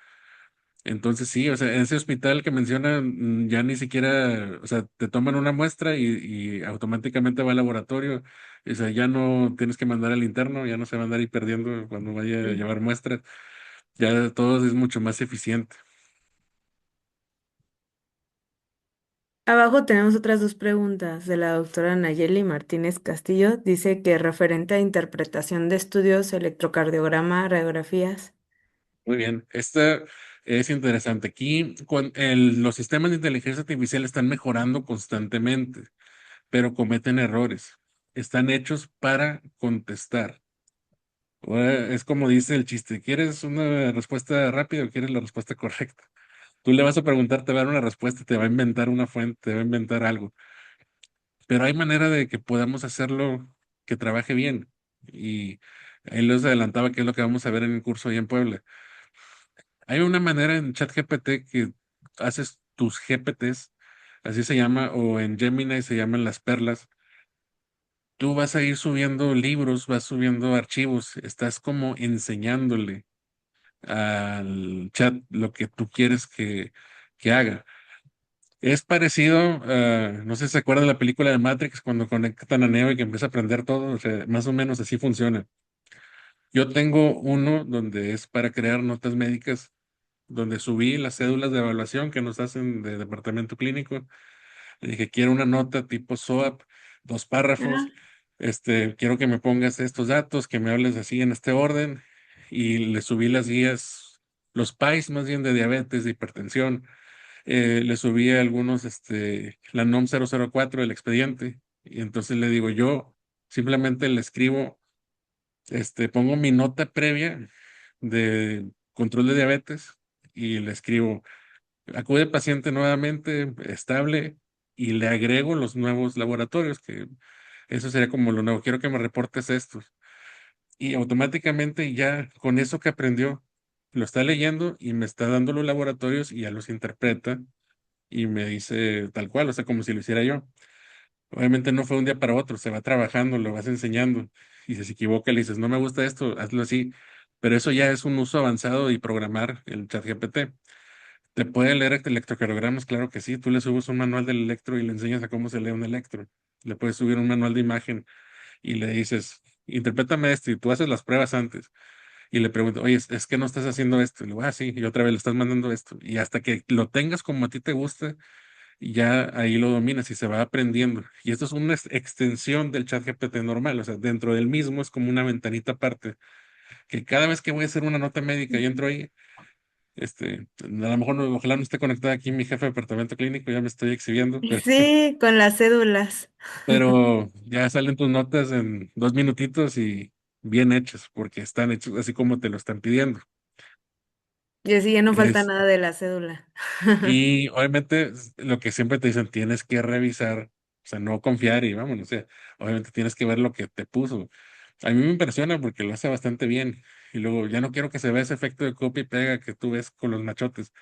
Entonces sí, o sea, en ese hospital que mencionan, ya ni siquiera, o sea, te toman una muestra y automáticamente va al laboratorio. O sea, ya no tienes que mandar al interno, ya no se va a andar ahí perdiendo cuando vaya a Sí. llevar muestras. Ya todo es mucho más eficiente. Abajo tenemos otras dos preguntas de la doctora Nayeli Martínez Castillo. Dice que referente a interpretación de estudios, electrocardiograma, radiografías. Muy bien, esta es interesante. Aquí los sistemas de inteligencia artificial están mejorando constantemente, pero cometen errores. Están hechos para contestar. Es como dice el chiste, ¿quieres una respuesta rápida o quieres la respuesta correcta? Tú le vas a preguntar, te va a dar una respuesta, te va a inventar una fuente, te va a inventar algo, pero hay manera de que podamos hacerlo que trabaje bien. Y ahí les adelantaba que es lo que vamos a ver en el curso ahí en Puebla. Hay una manera en ChatGPT haces tus GPTs, así se llama, o en Gemini se llaman las perlas, tú vas a ir subiendo libros, vas subiendo archivos, estás como enseñándole al chat lo que tú quieres que haga. Es parecido, no sé si se acuerdan de la película de Matrix cuando conectan a Neo y que empieza a aprender todo, o sea, más o menos así funciona. Yo tengo uno donde es para crear notas médicas, donde subí las cédulas de evaluación que nos hacen de departamento clínico. Le dije, quiero una nota tipo SOAP, dos párrafos. Ajá. Quiero que me pongas estos datos, que me hables así en este orden. Y le subí las guías, los PAIs más bien de diabetes, de hipertensión. Le subí algunos, la NOM 004 del expediente. Y entonces le digo, yo simplemente le escribo, pongo mi nota previa de control de diabetes y le escribo, acude paciente nuevamente, estable, y le agrego los nuevos laboratorios, que eso sería como lo nuevo. Quiero que me reportes estos. Y automáticamente ya con eso que aprendió, lo está leyendo y me está dando los laboratorios y ya los interpreta y me dice tal cual, o sea, como si lo hiciera yo. Obviamente no fue un día para otro, se va trabajando, lo vas enseñando y si se equivoca le dices, no me gusta esto, hazlo así. Pero eso ya es un uso avanzado y programar el ChatGPT. ¿Te puede leer electrocardiogramas? Claro que sí. Tú le subes un manual del electro y le enseñas a cómo se lee un electro. Le puedes subir un manual de imagen y le dices, interprétame esto y tú haces las pruebas antes. Y le pregunto, oye, es que no estás haciendo esto. Y le digo, ah, sí, y otra vez le estás mandando esto. Y hasta que lo tengas como a ti te gusta, ya ahí lo dominas y se va aprendiendo. Y esto es una extensión del chat GPT normal. O sea, dentro del mismo es como una ventanita aparte. Que cada vez que voy a hacer una nota médica y entro ahí, a lo mejor ojalá no esté conectada aquí mi jefe de departamento clínico, ya me estoy exhibiendo, Sí, con las cédulas. pero ya salen tus notas en 2 minutitos y bien hechas, porque están hechos así como te lo están pidiendo. Y así ya no falta Es, nada de la cédula. y obviamente lo que siempre te dicen, tienes que revisar, o sea, no confiar y vámonos, o sea, obviamente tienes que ver lo que te puso. A mí me impresiona porque lo hace bastante bien. Y luego ya no quiero que se vea ese efecto de copia y pega que tú ves con los machotes.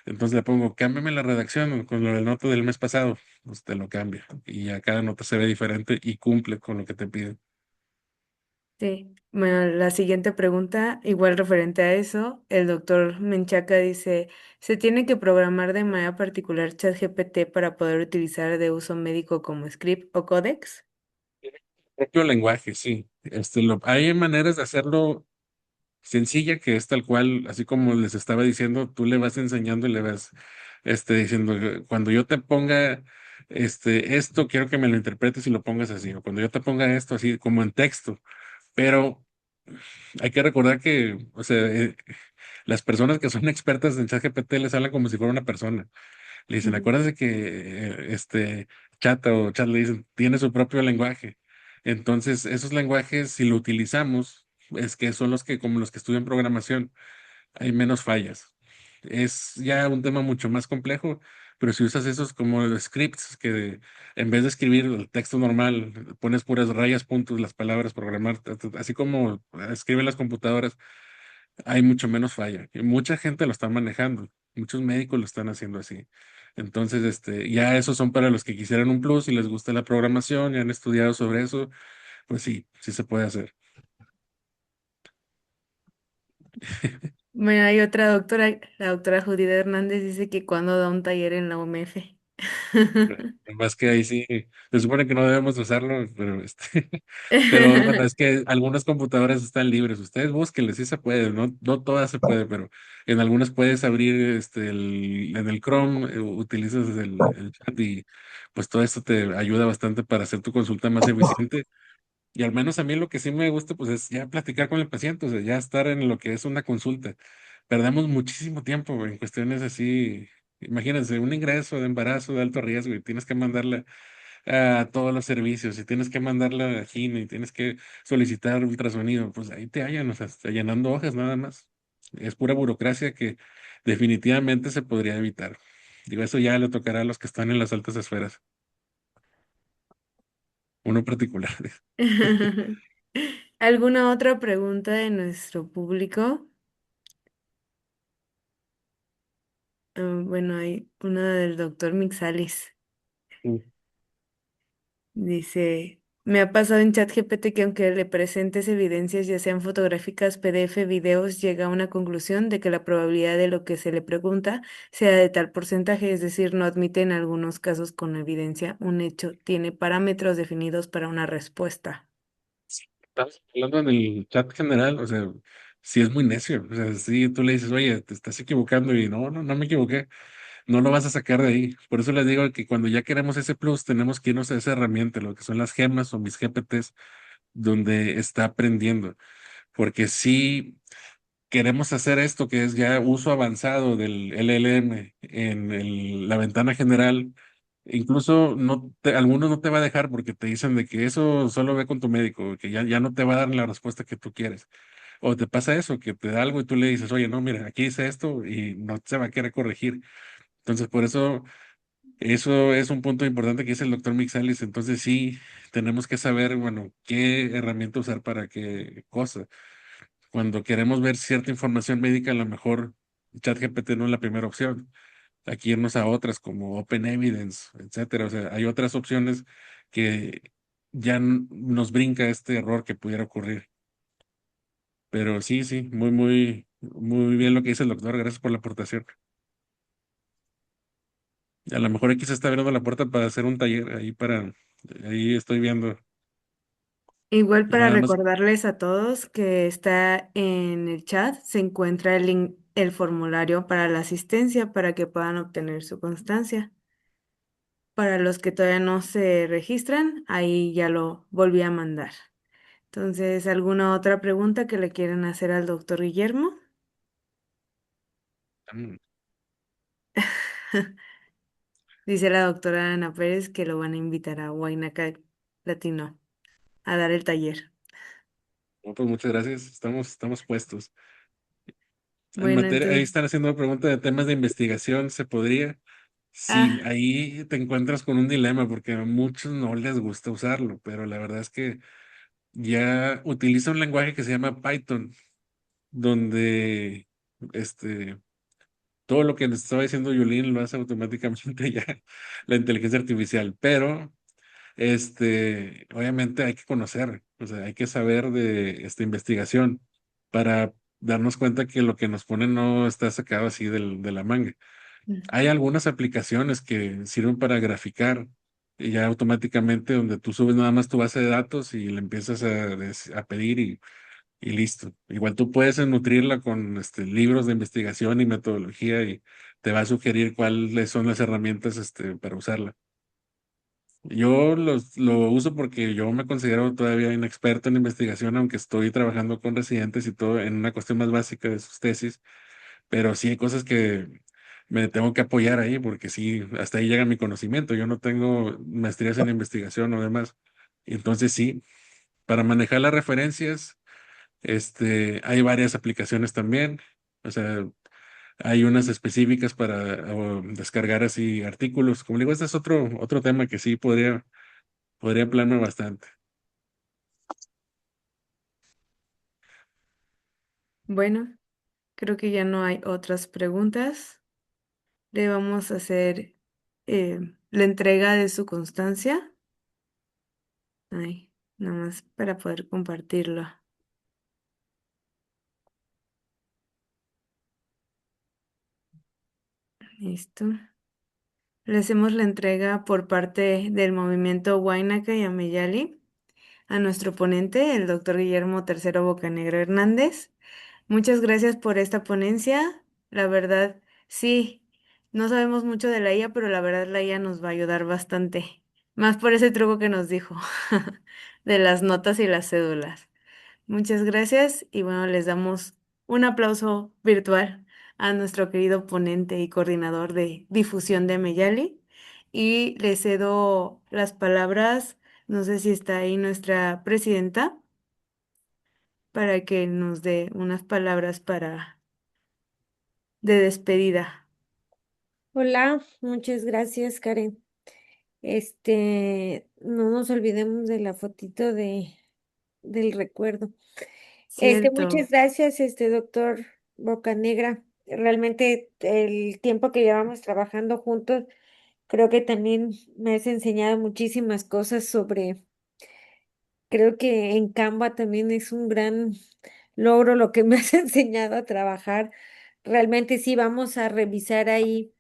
Entonces le pongo, cámbiame la redacción con lo del nota del mes pasado. Pues te lo cambia. Y ya cada nota se ve diferente y cumple con lo que te piden. Sí, bueno, la siguiente pregunta, igual referente a eso, el doctor Menchaca dice, ¿se tiene que programar de manera particular ChatGPT para poder utilizar de uso médico como script o códex? Propio lenguaje, sí. Hay maneras de hacerlo sencilla que es tal cual, así como les estaba diciendo, tú le vas enseñando y le vas diciendo, cuando yo te ponga esto, quiero que me lo interpretes y lo pongas así. O cuando yo te ponga esto así como en texto. Pero hay que recordar que, o sea, las personas que son expertas en ChatGPT les hablan como si fuera una persona. Le dicen, Ujú. acuérdate que chat le dicen, tiene su propio lenguaje. Entonces, esos lenguajes, si lo utilizamos, es que son los que, como los que estudian programación, hay menos fallas. Es ya un tema mucho más complejo, pero si usas esos como scripts, que en vez de escribir el texto normal, pones puras rayas, puntos, las palabras, programar, así como escriben las computadoras, hay mucho menos falla. Y mucha gente lo está manejando, muchos médicos lo están haciendo así. Entonces, ya esos son para los que quisieran un plus y les gusta la programación y han estudiado sobre eso, pues sí, sí se puede hacer. Bueno, hay otra doctora, la doctora Judith Hernández dice que cuando da un taller en la UMF. Más que ahí sí, se supone que no debemos usarlo, pero pero bueno, es que algunas computadoras están libres. Ustedes búsquenles, sí se puede, no todas se puede, pero en algunas puedes abrir en el Chrome, utilizas el chat y pues todo esto te ayuda bastante para hacer tu consulta más eficiente. Y al menos a mí lo que sí me gusta, pues es ya platicar con el paciente, o sea, ya estar en lo que es una consulta. Perdemos muchísimo tiempo en cuestiones así. Imagínense, un ingreso de embarazo de alto riesgo y tienes que mandarle a todos los servicios y tienes que mandarle a Gine y tienes que solicitar ultrasonido. Pues ahí te hallan, o sea, está llenando hojas nada más. Es pura burocracia que definitivamente se podría evitar. Digo, eso ya le tocará a los que están en las altas esferas, uno particular. ¿Alguna otra pregunta de nuestro público? Bueno, hay uno del doctor Mixalis. Mm. Dice, me ha pasado en ChatGPT que aunque le presentes evidencias, ya sean fotográficas, PDF, videos, llega a una conclusión de que la probabilidad de lo que se le pregunta sea de tal porcentaje, es decir, no admite en algunos casos con evidencia un hecho, tiene parámetros definidos para una respuesta. Estamos hablando en el chat general, o sea, sí es muy necio. O sea, sí, tú le dices, oye, te estás equivocando y no me equivoqué. No lo vas a sacar de ahí. Por eso les digo que cuando ya queremos ese plus, tenemos que irnos a esa herramienta, lo que son las gemas o mis GPTs, donde está aprendiendo. Porque si queremos hacer esto, que es ya uso avanzado del LLM en la ventana general, incluso algunos no te va a dejar porque te dicen de que eso solo ve con tu médico, que ya no te va a dar la respuesta que tú quieres. O te pasa eso, que te da algo y tú le dices, oye, no, mira, aquí dice esto y no se va a querer corregir. Entonces, por eso es un punto importante que dice el doctor Mixalis. Entonces, sí, tenemos que saber, bueno, qué herramienta usar para qué cosa. Cuando queremos ver cierta información médica, a lo mejor ChatGPT no es la primera opción. Aquí irnos a otras como Open Evidence, etcétera. O sea, hay otras opciones que ya nos brinca este error que pudiera ocurrir. Pero sí, sí, muy bien lo que dice el doctor. Gracias por la aportación. A lo mejor aquí se está abriendo la puerta para hacer un taller ahí estoy viendo. Igual Y para nada más, recordarles a todos que está en el chat, se encuentra el link, el formulario para la asistencia para que puedan obtener su constancia. Para los que todavía no se registran, ahí ya lo volví a mandar. Entonces, ¿alguna otra pregunta que le quieran hacer al doctor Guillermo? mm, Dice la doctora Ana Pérez que lo van a invitar a Huaynaca Latino a dar el taller. no, pues muchas gracias. Estamos puestos. En Bueno, materia, ahí entonces, están haciendo preguntas de temas de investigación. ¿Se podría? Sí, ah, ahí te encuentras con un dilema porque a muchos no les gusta usarlo, pero la verdad es que ya utiliza un lenguaje que se llama Python, donde este, todo lo que les estaba diciendo Yulín lo hace automáticamente ya la inteligencia artificial, pero obviamente hay que conocer, o sea, hay que saber de esta investigación para darnos cuenta que lo que nos ponen no está sacado así de la manga. Hay algunas aplicaciones que sirven para graficar y ya automáticamente donde tú subes nada más tu base de datos y le empiezas a pedir y listo. Igual tú puedes nutrirla con libros de investigación y metodología y te va a sugerir cuáles son las herramientas para usarla. Yo lo uso porque yo me considero todavía inexperto en investigación, aunque estoy trabajando con residentes y todo en una cuestión más básica de sus tesis, pero sí hay cosas que me tengo que apoyar ahí porque sí, hasta ahí llega mi conocimiento. Yo no tengo maestrías en investigación o demás. Entonces sí, para manejar las referencias, hay varias aplicaciones también. O sea, hay unas específicas para descargar así artículos. Como digo, este es otro tema que sí podría emplearme bastante. bueno, creo que ya no hay otras preguntas. Le vamos a hacer la entrega de su constancia. Ay, nada más para poder compartirlo. Listo. Le hacemos la entrega por parte del movimiento Huaynaca y Ameyali a nuestro ponente, el doctor Guillermo Tercero Bocanegra Hernández. Muchas gracias por esta ponencia. La verdad, sí, no sabemos mucho de la IA, pero la verdad la IA nos va a ayudar bastante. Más por ese truco que nos dijo de las notas y las cédulas. Muchas gracias y bueno, les damos un aplauso virtual a nuestro querido ponente y coordinador de difusión de Meyali y le cedo las palabras, no sé si está ahí nuestra presidenta, para que nos dé unas palabras de despedida. Hola, muchas gracias, Karen. No nos olvidemos de la fotito del recuerdo. Cierto. Muchas gracias, doctor Bocanegra. realmente el tiempo que llevamos trabajando juntos, creo que también me has enseñado muchísimas cosas sobre, creo que en Canva también es un gran logro lo que me has enseñado a trabajar. Realmente sí vamos a revisar ahí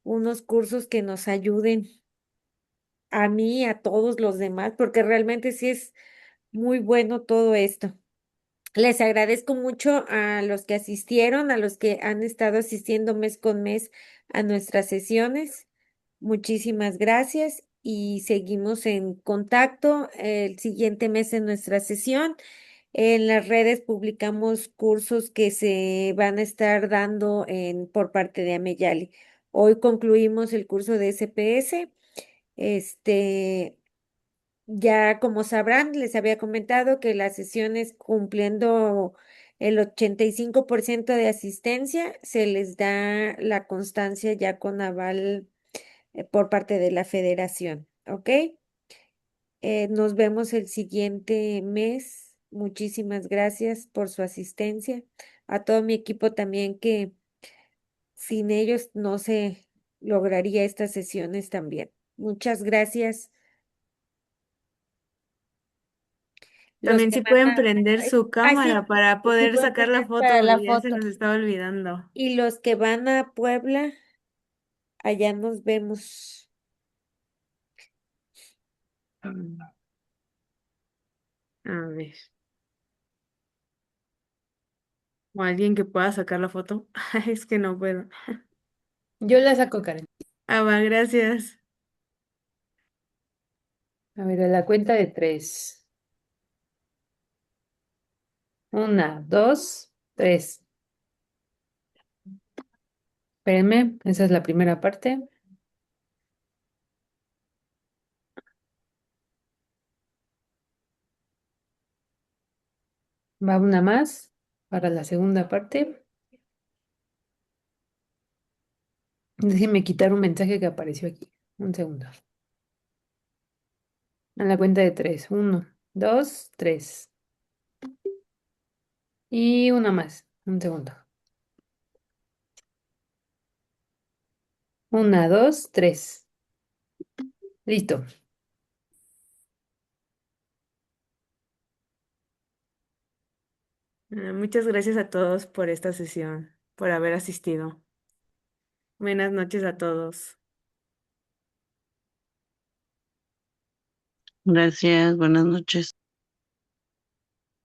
unos cursos que nos ayuden a mí, a todos los demás, porque realmente sí es muy bueno todo esto. Les agradezco mucho a los que asistieron, a los que han estado asistiendo mes con mes a nuestras sesiones. Muchísimas gracias y seguimos en contacto el siguiente mes en nuestra sesión. En las redes publicamos cursos que se van a estar dando por parte de Ameyali. Hoy concluimos el curso de SPS. Este, ya como sabrán, les había comentado que las sesiones cumpliendo el 85% de asistencia, se les da la constancia ya con aval por parte de la federación, ¿ok? Nos vemos el siguiente mes. Muchísimas gracias por su asistencia. A todo mi equipo también que sin ellos no se lograría estas sesiones también. Muchas gracias. Los También que si van pueden a... prender su Sí, cámara para sí poder pueden sacar la prender para foto, la ya se foto. nos estaba olvidando. Y los que van a Puebla, allá nos vemos. Mm, A ver, o alguien que pueda sacar la foto. Es que no puedo. Yo la saco, Karen. Ah, va, gracias. A ver, a la cuenta de tres. Una, dos, tres. Espérenme, esa es la primera parte. Va una más para la segunda parte. Déjenme quitar un mensaje que apareció aquí. Un segundo. A la cuenta de tres. Uno, dos, tres. Y una más. Un segundo. Una, dos, tres. Listo. Muchas gracias a todos por esta sesión, por haber asistido. Buenas noches a todos. Gracias, buenas noches.